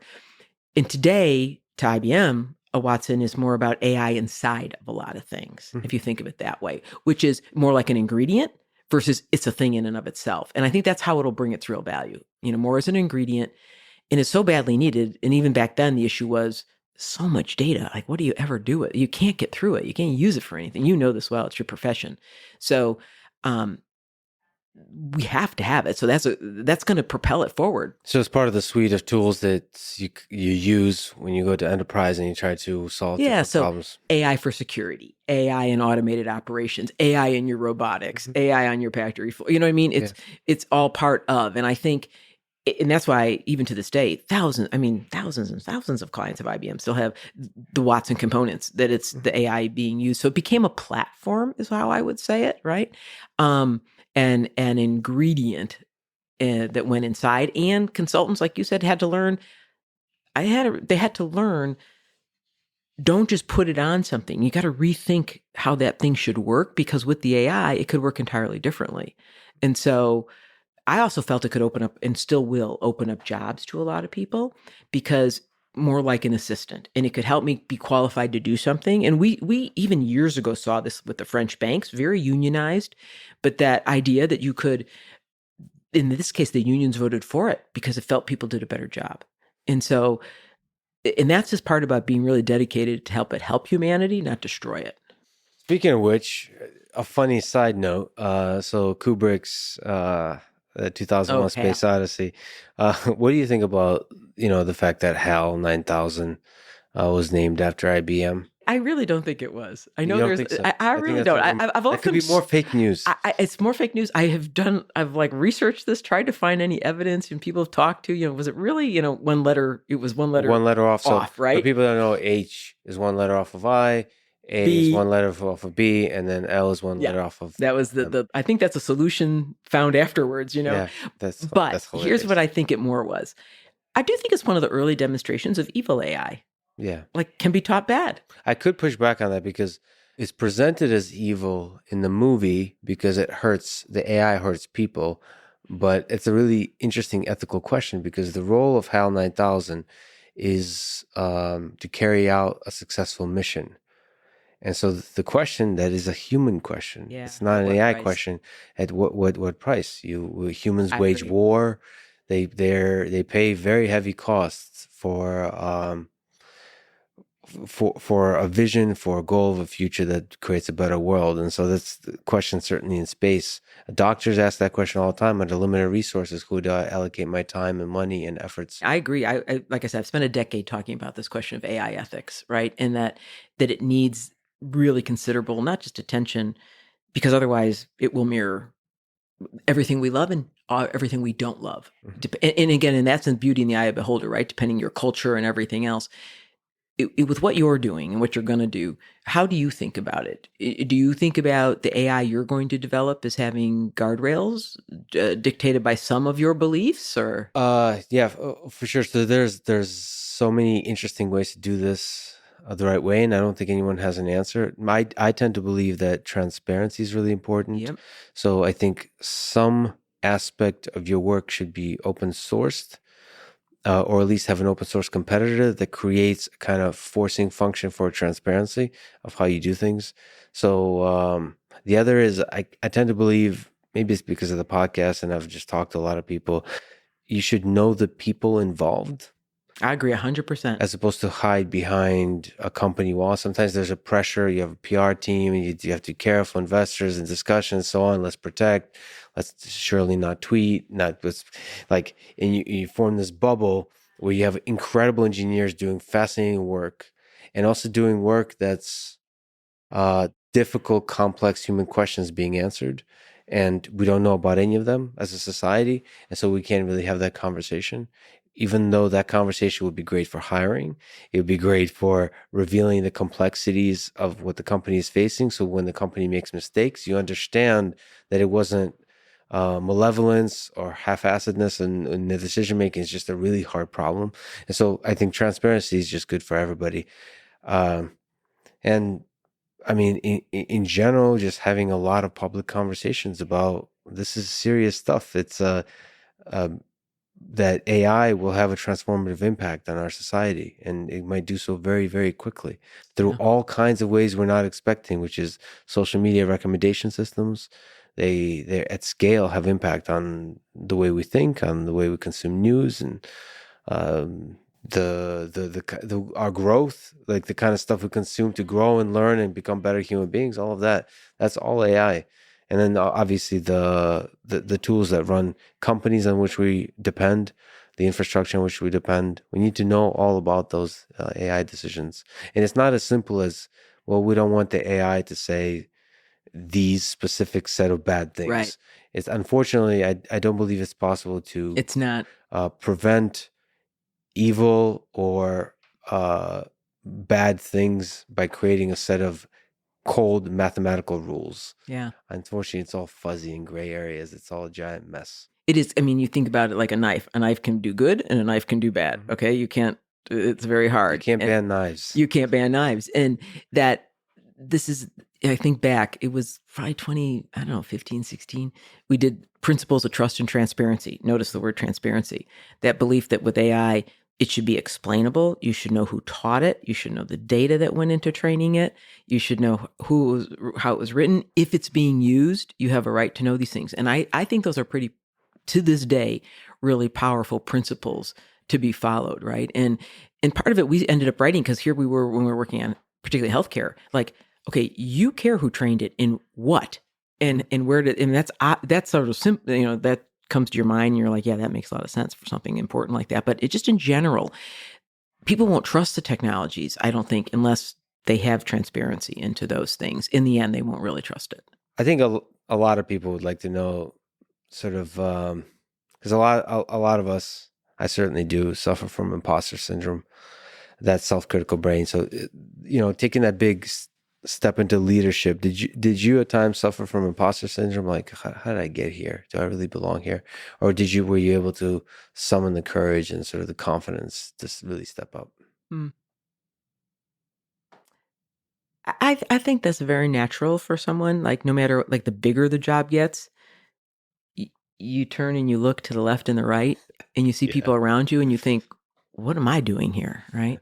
And today, to IBM, a Watson is more about AI inside of a lot of things, if you think of it that way, which is more like an ingredient versus it's a thing in and of itself. And I think that's how it'll bring its real value, more as an ingredient. And it's so badly needed. And even back then, the issue was so much data. Like, what do you ever do with it? You can't get through it. You can't use it for anything. You know this well. It's your profession. So we have to have it. So that's going to propel it forward. So it's part of the suite of tools that you use when you go to enterprise and you try to solve different problems. AI for security, AI in automated operations, AI in your robotics, AI on your factory floor. You know what I mean? It's all part of. And I think, and that's why even to this day, thousands and thousands of clients of IBM still have the Watson components, that it's the AI being used. So it became a platform is how I would say it, right? And an ingredient that went inside, and consultants, like you said, had to learn. They had to learn. Don't just put it on something. You got to rethink how that thing should work, because with the AI, it could work entirely differently. And so I also felt it could open up, and still will open up, jobs to a lot of people, because more like an assistant, and it could help me be qualified to do something. And we even years ago saw this with the French banks, very unionized, but that idea that you could, in this case, the unions voted for it because it felt people did a better job. And so, and that's this part about being really dedicated to help humanity, not destroy it. Speaking of which, a funny side note. So Kubrick's, the 2001 Space Odyssey. What do you think about, the fact that HAL 9000 was named after IBM? I really don't think it was. I know there's. So? I really don't. I've that could be more fake news. It's more fake news. I've like researched this, tried to find any evidence, and people have talked to, was it really, one letter? It was one letter. One letter off. Right? So people don't know, H is one letter off of I. A B, is one letter off of B, and then L is one letter off of. That was the. I think that's a solution found afterwards. Yeah, that's hilarious. Here's what I think it more was. I do think it's one of the early demonstrations of evil AI. Yeah, like can be taught bad. I could push back on that because it's presented as evil in the movie because the AI hurts people, but it's a really interesting ethical question because the role of HAL 9000 is to carry out a successful mission. And so the question that is a human question. Yeah. It's not an AI price? Question. At what price? Humans wage war. They pay very heavy costs for a vision, for a goal of a future that creates a better world. And so that's the question certainly in space. Doctors ask that question all the time. Under limited resources, who do I allocate my time and money and efforts? I agree. I like I said, I've spent a decade talking about this question of AI ethics, right? And that it needs really considerable, not just attention, because otherwise it will mirror everything we love and everything we don't love. Mm-hmm. And again, and that's the beauty in the eye of the beholder, right? Depending your culture and everything else. With what you're doing and what you're going to do, how do you think about it? Do you think about the AI you're going to develop as having guardrails dictated by some of your beliefs, or? Yeah, for sure. So there's so many interesting ways to do this the right way, and I don't think anyone has an answer. I tend to believe that transparency is really important. Yep. So I think some aspect of your work should be open sourced. Or at least have an open source competitor that creates a kind of forcing function for transparency of how you do things. So the other is I tend to believe, maybe it's because of the podcast and I've just talked to a lot of people, you should know the people involved. I agree 100%. as opposed to hide behind a company wall. Sometimes there's a pressure. You have a PR team, and you have to be careful, investors and discussions, so on. Let's protect. Let's surely not tweet. Not like, and you form this bubble where you have incredible engineers doing fascinating work, and also doing work that's difficult, complex human questions being answered. And we don't know about any of them as a society. And so we can't really have that conversation. Even though that conversation would be great for hiring, it would be great for revealing the complexities of what the company is facing. So when the company makes mistakes, you understand that it wasn't malevolence or half-assedness in the decision making. Is just a really hard problem. And so I think transparency is just good for everybody. And I mean, in general, just having a lot of public conversations about this is serious stuff. It's that AI will have a transformative impact on our society, and it might do so very, very quickly through Yeah. all kinds of ways we're not expecting, which is social media recommendation systems. They at scale have impact on the way we think, on the way we consume news, and um, our growth, like the kind of stuff we consume to grow and learn and become better human beings. All of that, that's all AI. And then obviously the tools that run companies on which we depend, the infrastructure on which we depend. We need to know all about those AI decisions. And it's not as simple as, well, we don't want the AI to say these specific set of bad things. Right. It's unfortunately, I don't believe it's possible to It's not. prevent evil or bad things by creating a set of cold mathematical rules. Yeah. Unfortunately, it's all fuzzy and gray areas. It's all a giant mess. It is. I mean, you think about it like a knife. A knife can do good and a knife can do bad. Mhm. Okay. You can't, it's very hard. You can't And ban knives. you can't ban knives. And that this is, I think back, it was probably 20, I don't know, 15, 16. We did principles of trust and transparency. Notice the word transparency. That belief that with AI, it should be explainable. You should know who taught it. You should know the data that went into training it. You should know how it was written. If it's being used, you have a right to know these things. And I think those are pretty, to this day, really powerful principles to be followed, right? And part of it we ended up writing, because here we were when we were working on particularly healthcare, like, okay, you care who trained it in what and where did, and that's sort of simple, that comes to your mind and you're like, yeah, that makes a lot of sense for something important like that. But it just in general, people won't trust the technologies, I don't think, unless they have transparency into those things. In the end, they won't really trust it. I think a lot of people would like to know, sort of, because a lot of us, I certainly do, suffer from imposter syndrome, that self-critical brain. So, taking that big step into leadership, did you at times suffer from imposter syndrome? Like, how did I get here? Do I really belong here? Or were you able to summon the courage and sort of the confidence to really step up? Hmm. I think that's very natural for someone. Like, no matter, like, the bigger the job gets, you turn and you look to the left and the right, and you see Yeah. people around you, and you think, "What am I doing here?" Right?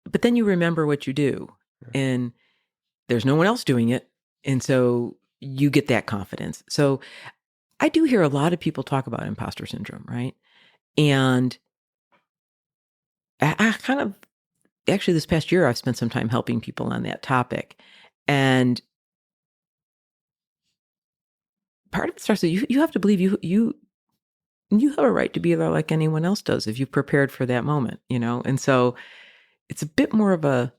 But then you remember what you do, and there's no one else doing it, and so you get that confidence. So I do hear a lot of people talk about imposter syndrome, right? And I kind of, actually, this past year, I've spent some time helping people on that topic, and part of it starts with you have to believe you have a right to be there like anyone else does if you've prepared for that moment, And so it's a bit more of a,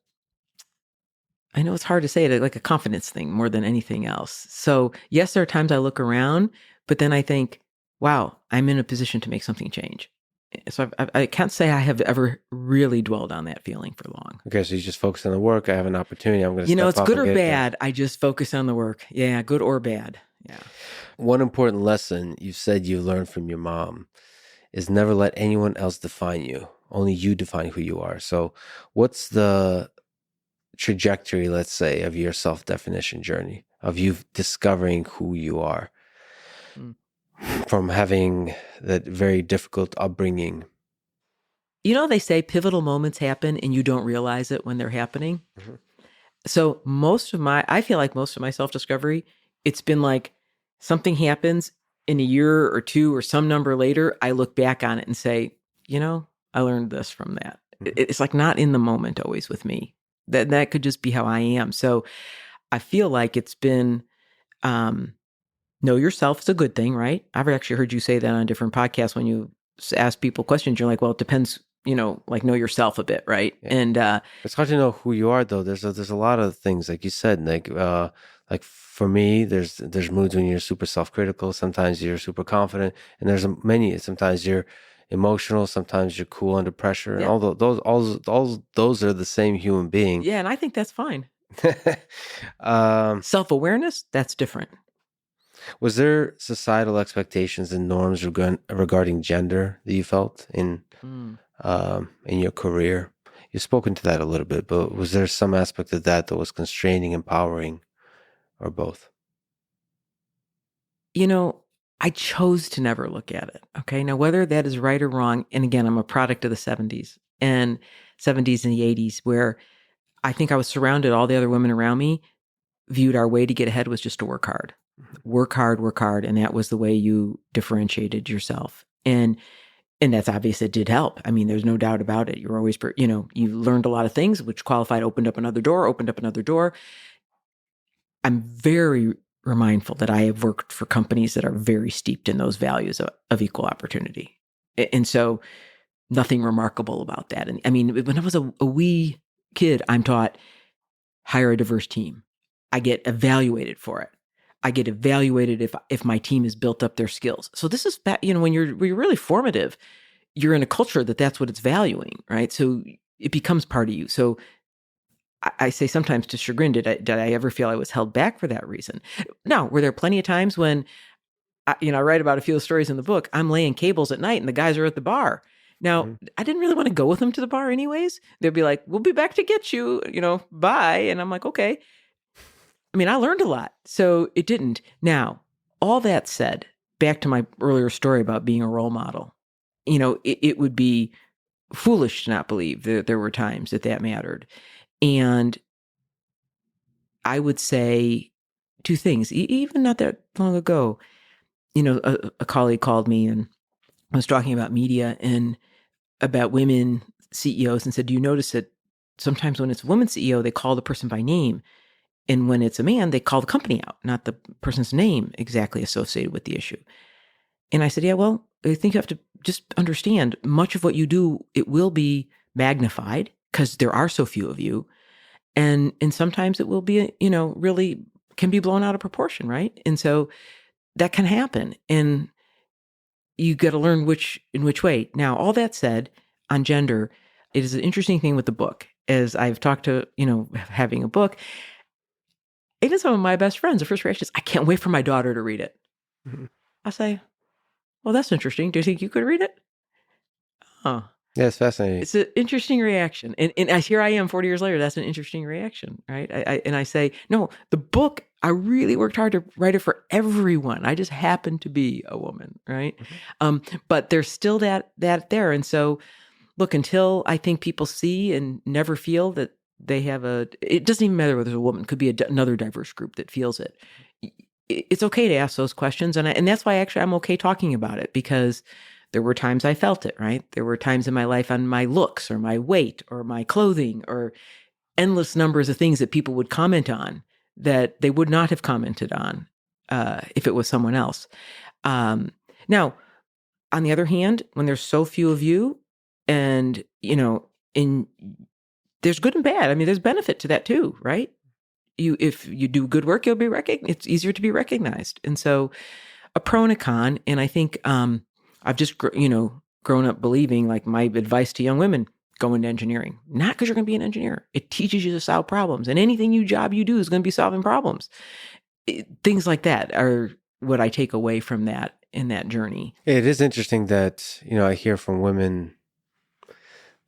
I know it's hard to say it, like a confidence thing more than anything else. So yes, there are times I look around, but then I think, wow, I'm in a position to make something change. So I can't say I have ever really dwelled on that feeling for long. Okay, so you just focus on the work. I have an opportunity. I'm going to step It's up good and or get it done. bad. I just focus on the work. Yeah, good or bad. Yeah. One important lesson you said you learned from your mom is never let anyone else define you. Only you define who you are. So what's the trajectory, let's say, of your self-definition journey, of you discovering who you are from having that very difficult upbringing? They say pivotal moments happen and you don't realize it when they're happening. Mm-hmm. So I feel like most of my self-discovery, it's been like something happens in a year or two or some number later, I look back on it and say, I learned this from that. Mhm. It's like not in the moment always with me. That could just be how I am. So I feel like it's been, know yourself is a good thing, right? I've actually heard you say that on different podcasts when you ask people questions. You're like, well, it depends, like know yourself a bit, right? Yeah. And It's hard to know who you are though. There's a lot of things like you said, like for me, there's moods when you're super self-critical, sometimes you're super confident, and there's many sometimes you're emotional, sometimes you're cool under pressure, and yeah, all those are the same human being. yeah, and I think that's fine. um, Self-awareness, that's different. was there societal expectations and norms regarding gender that you felt in your career? You've spoken to that a little bit, but was there some aspect of that that was constraining, empowering, or both? I chose to never look at it. Okay. Now, whether that is right or wrong, and again, I'm a product of the 70s and 70s and the 80s, where I think I was surrounded, all the other women around me viewed our way to get ahead was just to work hard, work hard, work hard. And that was the way you differentiated yourself. And that's obvious. It did help. I mean, there's no doubt about it. You're always, you learned a lot of things, which qualified, opened up another door, opened up another door. I'm very mindful that I have worked for companies that are very steeped in those values of equal opportunity. And so nothing remarkable about that. And I mean, when I was a wee kid, I'm taught hire a diverse team. I get evaluated for it. I get evaluated if my team has built up their skills. So this is, when you're really formative, you're in a culture that's what it's valuing, right? So it becomes part of you. So I say sometimes to chagrin, did I ever feel I was held back for that reason? No. Were there plenty of times when, I write about a few of the stories in the book, I'm laying cables at night and the guys are at the bar. Now, Mhm. I didn't really want to go with them to the bar anyways. They'd be like, we'll be back to get you, bye. And I'm like, okay. I mean, I learned a lot, so it didn't. Now, all that said, back to my earlier story about being a role model, it would be foolish to not believe that there were times that mattered. And I would say two things, even not that long ago, a colleague called me and was talking about media and about women CEOs and said, do you notice that sometimes when it's a woman CEO, they call the person by name. And when it's a man, they call the company out, not the person's name exactly associated with the issue. And I said, yeah, well, I think you have to just understand much of what you do, it will be magnified because there are so few of you. And sometimes it will be, really can be blown out of proportion, right? And so that can happen. And you got to learn in which way. Now, all that said, on gender, it is an interesting thing with the book. As I've talked to, having a book, even some of my best friends, the first reaction is, I can't wait for my daughter to read it. Mhm. I say, well, that's interesting. Do you think you could read it? Oh, Yeah, it's fascinating. it's an interesting reaction. And as here I am 40 years later, that's an interesting reaction, right? I say, no, the book, I really worked hard to write it for everyone. I just happen to be a woman, right? But there's still that there. And so, look, until I think people see and never feel that they have it doesn't even matter whether there's a woman, it could be another diverse group that feels it. It's okay to ask those questions. And that's why actually I'm okay talking about it, because there were times I felt it, right? There were times in my life on my looks or my weight or my clothing or endless numbers of things that people would comment on that they would not have commented on if it was someone else. Now, on the other hand, when there's so few of you, and there's good and bad. I mean, there's benefit to that too, right? If you do good work, you'll be recognized. It's easier to be recognized, and so a pro and a con. And I think I've just grown up believing, like, my advice to young women: go into engineering, not because you're going to be an engineer. It teaches you to solve problems, and anything job you do is going to be solving problems. Things like that are what I take away from that in that journey. It is interesting that, I hear from women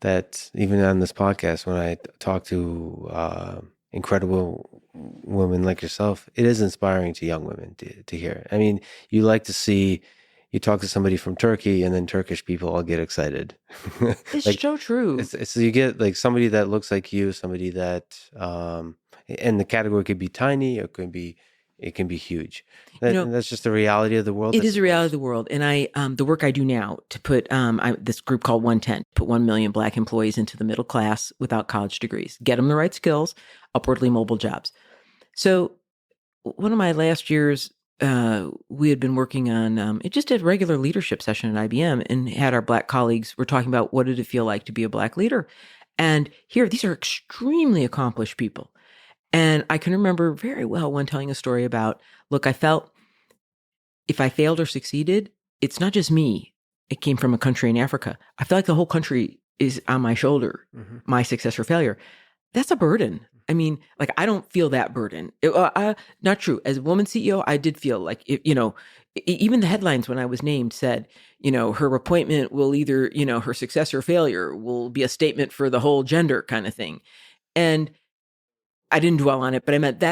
that even on this podcast, when I talk to incredible women like yourself, it is inspiring to young women to hear. I mean, you like to see, you talk to somebody from Turkey and then Turkish people all get excited. It's Like, so true. so you get like somebody that looks like you, somebody that, and the category could be tiny or it could be, it can be huge. You know, That's just the reality of the world, I it is a reality of suppose. the world. And the work I do now to put this group called 110, put 1 million Black employees into the middle class without college degrees, get them the right skills, upwardly mobile jobs. So one of my last years, we had been working on, it just did regular leadership session at IBM and had our Black colleagues, were talking about what did it feel like to be a Black leader. And here, these are extremely accomplished people. And I can remember very well one telling a story about, look, I felt if I failed or succeeded, it's not just me. It came from a country in Africa. I feel like the whole country is on my shoulder, my success or failure. That's a burden. I mean, like, I don't feel that burden. Not true. As a woman CEO, I did feel like, even the headlines when I was named said, her appointment will either, her success or failure will be a statement for the whole gender kind of thing. And I didn't dwell on it, but I meant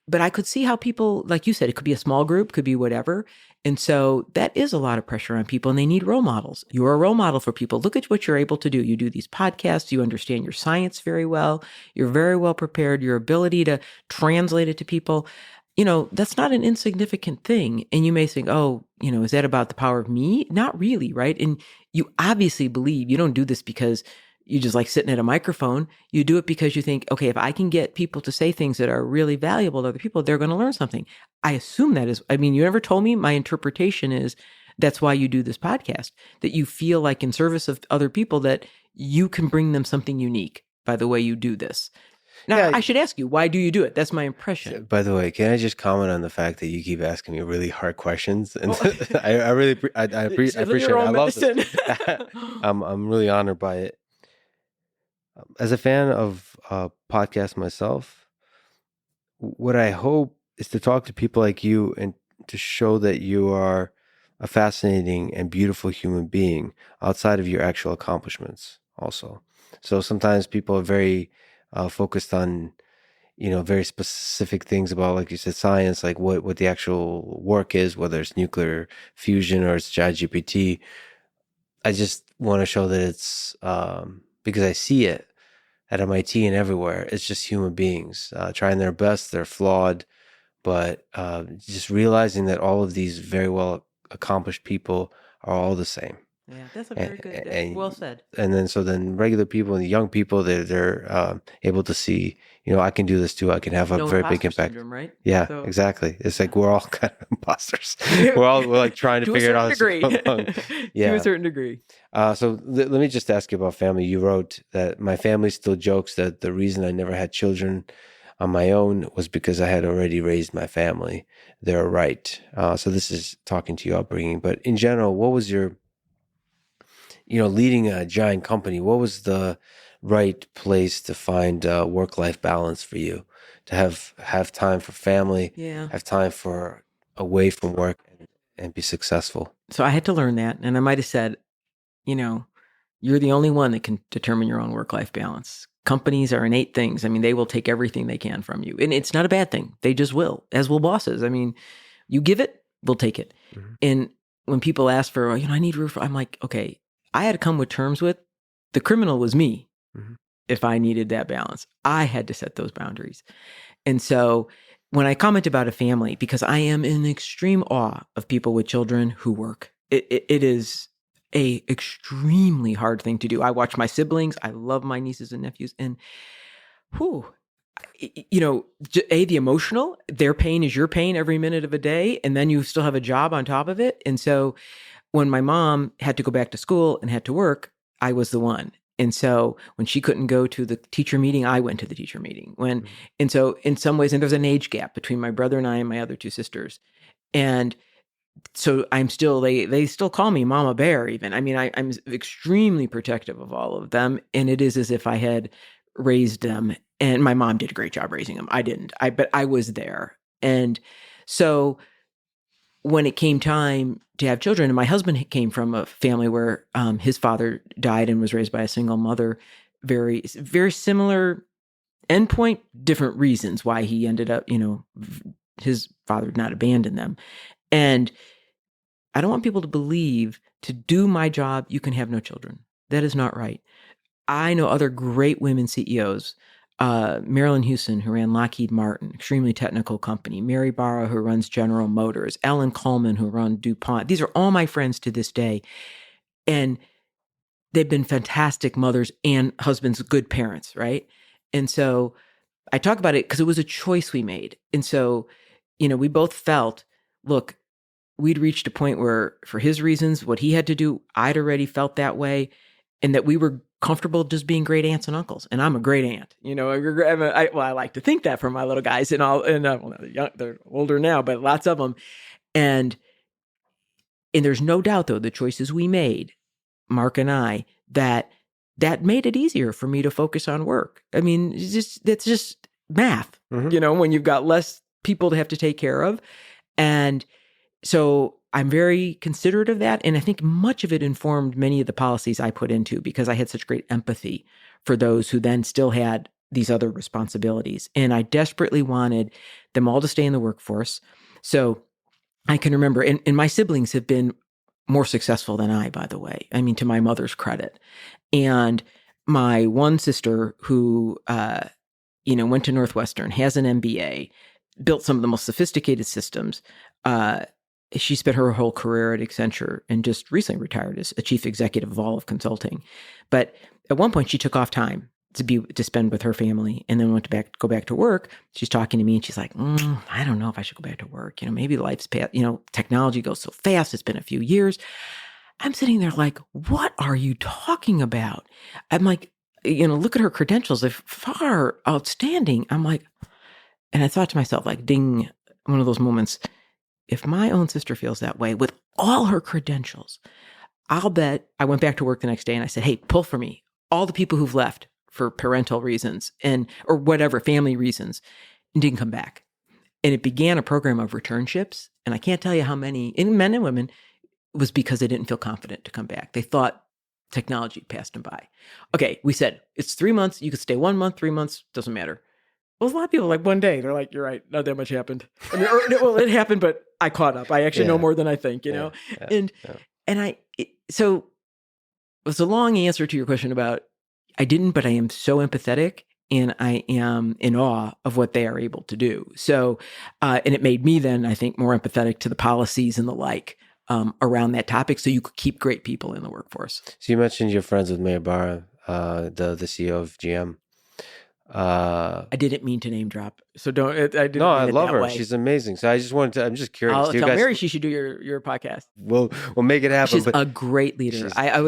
but I could see how people, like you said, it could be a small group, could be whatever. And so that is a lot of pressure on people and they need role models. You're a role model for people. Look at what you're able to do. You do these podcasts, you understand your science very well. You're very well prepared. Your ability to translate it to people, that's not an insignificant thing. And you may think, oh, is that about the power of me? Not really, right? And you obviously believe you don't do this because you just like sitting at a microphone. You do it because you think, okay, if I can get people to say things that are really valuable to other people, they're going to learn something. I assume that is, you never told me. My interpretation is that's why you do this podcast, that you feel like in service of other people that you can bring them something unique by the way you do this. Now, Yeah. I should ask you, why do you do it? That's my impression. By the way, can I just comment on the fact that you keep asking me really hard questions? And I really I appreciate it. I love this. I'm really honored by it. As a fan of podcasts myself, what I hope is to talk to people like you and to show that you are a fascinating and beautiful human being outside of your actual accomplishments also. So sometimes people are very focused on, very specific things about, like you said, science, like what the actual work is, whether it's nuclear fusion or it's ChatGPT. I just want to show that it's because I see it at MIT and everywhere. It's just human beings trying their best. They're flawed, but just realizing that all of these very well accomplished people are all the same. Yeah, that's a very good, well said. And then regular people and the young people, they're able to see, I can do this too. I can have a very big impact. Syndrome, right? Yeah, So, exactly. It's like we're all kind of imposters. we're like trying to figure it out. Yeah, to a certain degree. So let me just ask you about family. You wrote that my family still jokes that the reason I never had children on my own was because I had already raised my family. They're right. So this is talking to your upbringing, but in general, what was your, leading a giant company, what was the right place to find work-life balance for you, to have time for family, have time for away from work and be successful? So I had to learn that. And I might have said, you're the only one that can determine your own work-life balance. Companies are innate things. They will take everything they can from you. And it's not a bad thing. They just will, as will bosses. You give it, they'll take it. Mm-hmm. And when people ask for, I need roof, I'm like, okay, I had to come with terms with the criminal was me. Mm-hmm. If I needed that balance, I had to set those boundaries. And so when I comment about a family, because I am in extreme awe of people with children who work, it is a extremely hard thing to do. I watch my siblings. I love my nieces and nephews. And the emotional, their pain is your pain every minute of a day. And then you still have a job on top of it. And so when my mom had to go back to school and had to work, I was the one. And so when she couldn't go to the teacher meeting, I went to the teacher meeting. And so in some ways, and there's an age gap between my brother and I and my other two sisters. And so I'm still, they still call me Mama Bear even. I'm extremely protective of all of them. And it is as if I had raised them, and my mom did a great job raising them. I didn't, but I was there. And so when it came time to have children, and my husband came from a family where his father died and was raised by a single mother, very, very similar endpoint, different reasons why he ended up, his father did not abandon them. And I don't want people to believe to do my job, you can have no children. That is not right. I know other great women CEOs. Marilyn Houston, who ran Lockheed Martin, extremely technical company. Mary Barra, who runs General Motors. Ellen Coleman, who runs DuPont. These are all my friends to this day. And they've been fantastic mothers and husbands, good parents, right? And so I talk about it because it was a choice we made. And so, we both felt, look, we'd reached a point where, for his reasons, what he had to do, I'd already felt that way, and that we were comfortable just being great aunts and uncles. And I'm a great aunt. I like to think that for my little guys, and they're older now, but lots of them. And there's no doubt, though, the choices we made, Mark and I, that made it easier for me to focus on work. I mean, that's just math, when you've got less people to have to take care of. And so I'm very considerate of that. And I think much of it informed many of the policies I put into, because I had such great empathy for those who then still had these other responsibilities. And I desperately wanted them all to stay in the workforce. So I can remember, and my siblings have been more successful than I, by the way. I mean, to my mother's credit. And my one sister who, went to Northwestern, has an MBA, built some of the most sophisticated systems. She spent her whole career at Accenture and just recently retired as a chief executive of all of consulting. But at one point, she took off time to spend with her family, and then go back to work. She's talking to me, and she's like, I don't know if I should go back to work. Maybe life's past, technology goes so fast. It's been a few years. I'm sitting there like, what are you talking about? I'm like, look at her credentials. They're far outstanding. I'm like, and I thought to myself, like, ding, one of those moments. If my own sister feels that way with all her credentials, I'll bet. I went back to work the next day and I said, hey, pull for me all the people who've left for parental reasons or whatever, family reasons, and didn't come back. And it began a program of returnships. And I can't tell you how many, in men and women, it was because they didn't feel confident to come back. They thought technology passed them by. Okay, we said, it's 3 months. You could stay 1 month, 3 months, doesn't matter. Well, a lot of people, like, one day, they're like, you're right, not that much happened. I mean, it happened, but I caught up. I actually know more than I think, So it was a long answer to your question about, I didn't, but I am so empathetic, and I am in awe of what they are able to do. So, and it made me then, I think, more empathetic to the policies and the like around that topic, so you could keep great people in the workforce. So you mentioned you're friends with Mayor Barra, the CEO of GM. I didn't mean to name drop, so don't. I didn't. No, I mean it love that her. way. She's amazing. So I just wanted to. I'm just curious. I'll tell Mary she should do your podcast. We'll make it happen. She's a great leader. I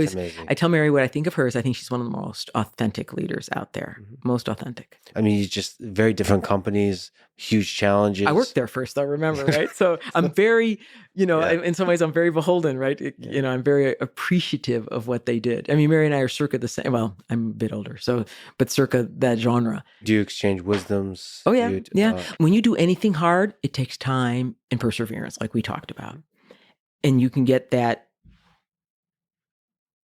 tell Mary what I think of her is I think she's one of the most authentic leaders out there. Mm-hmm. Most authentic. I mean, you just very different companies, huge challenges. I worked there first, though. Remember, right? So I'm very, in some ways, I'm very beholden, right? I'm very appreciative of what they did. I mean, Mary and I are circa the same. Well, I'm a bit older, but circa that genre. Do you exchange wisdoms? Oh yeah, yeah. When you do anything hard, it takes time and perseverance, like we talked about, and you can get that.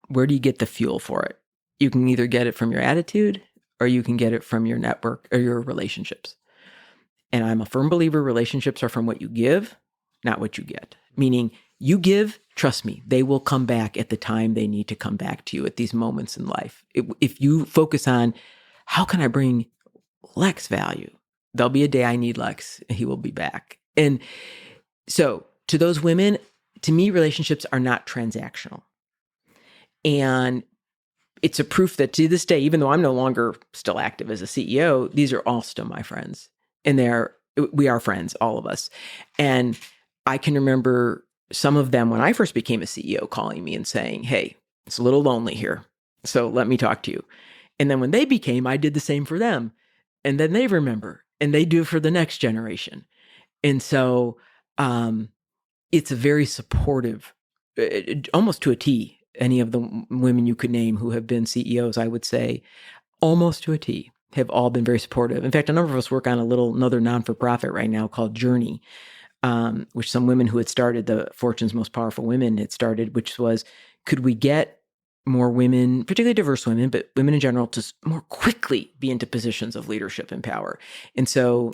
Where do you get the fuel for it? You can either get it from your attitude, or you can get it from your network or your relationships. And I'm a firm believer relationships are from what you give, not what you get. Meaning you give, trust me, they will come back at the time they need to come back to you at these moments in life. If you focus on how can I bring Lex value, there'll be a day I need Lex and he will be back. And so to those women, to me, relationships are not transactional. And it's a proof that to this day, even though I'm no longer still active as a CEO, these are all still my friends. And we are friends, all of us. And I can remember some of them when I first became a CEO calling me and saying, hey, it's a little lonely here, so let me talk to you. And then when they became, I did the same for them. And then they remember, and they do it for the next generation. And so it's a very supportive, almost to a T. Any of the women you could name who have been CEOs, I would say, almost to a T, have all been very supportive. In fact, a number of us work on another non-for-profit right now called Ginni, which some women who had started, the Fortune's Most Powerful Women had started, which was, could we get more women, particularly diverse women, but women in general, to more quickly be into positions of leadership and power? And so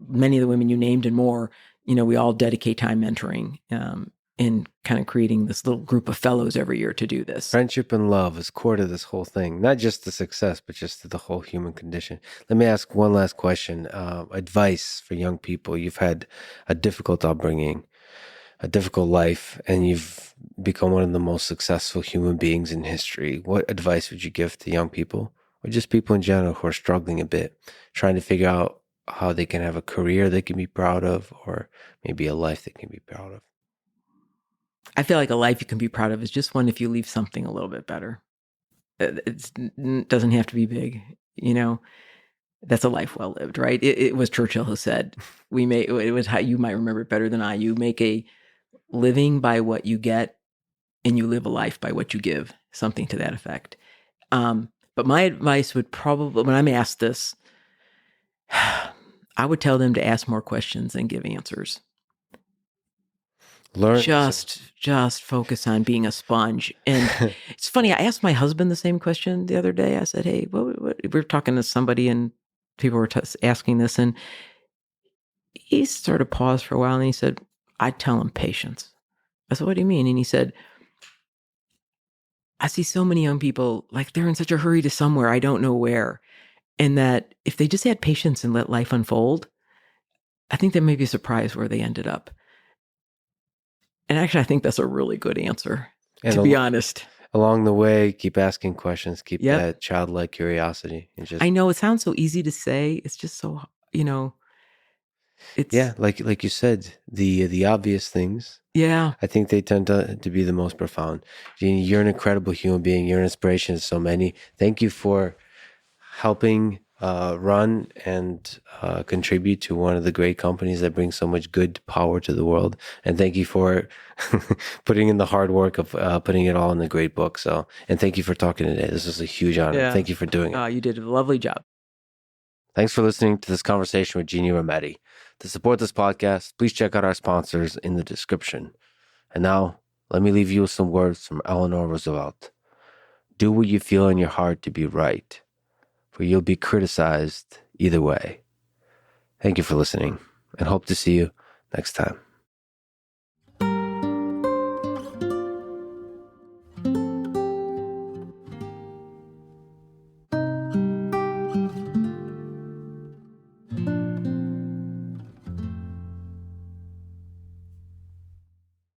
many of the women you named and more, we all dedicate time mentoring in kind of creating this little group of fellows every year to do this. Friendship and love is core to this whole thing, not just the success, but just to the whole human condition. Let me ask one last question. Advice for young people. You've had a difficult upbringing, a difficult life, and you've become one of the most successful human beings in history. What advice would you give to young people, or just people in general who are struggling a bit, trying to figure out how they can have a career they can be proud of, or maybe a life they can be proud of? I feel like a life you can be proud of is just one if you leave something a little bit better. It doesn't have to be big, you know. That's a life well lived, right? It was Churchill who said, it was how you might remember it better than I. You make a living by what you get, and you live a life by what you give, something to that effect. But my advice would probably, when I'm asked this, I would tell them to ask more questions and give answers. Learn. Just focus on being a sponge. And it's funny, I asked my husband the same question the other day. I said, hey, what? We were talking to somebody and people were asking this, and he sort of paused for a while and he said, I'd tell him patience. I said, what do you mean? And he said, I see so many young people, like they're in such a hurry to somewhere, I don't know where. And that if they just had patience and let life unfold, I think they may be surprised where they ended up. And actually, I think that's a really good answer, to be honest. Along the way, keep asking questions, keep that childlike curiosity. And just, I know it sounds so easy to say. It's just so, it's. Yeah, like you said, the obvious things. Yeah. I think they tend to be the most profound. Ginni, you're an incredible human being. You're an inspiration to so many. Thank you for helping run and contribute to one of the great companies that brings so much good power to the world. And thank you for putting in the hard work of putting it all in the great book. And thank you for talking today. This was a huge honor. Yeah. Thank you for doing it. You did a lovely job. Thanks for listening to this conversation with Ginni Rometty. To support this podcast, please check out our sponsors in the description. And now, let me leave you with some words from Eleanor Roosevelt. Do what you feel in your heart to be right, for you'll be criticized either way. Thank you for listening, and hope to see you next time.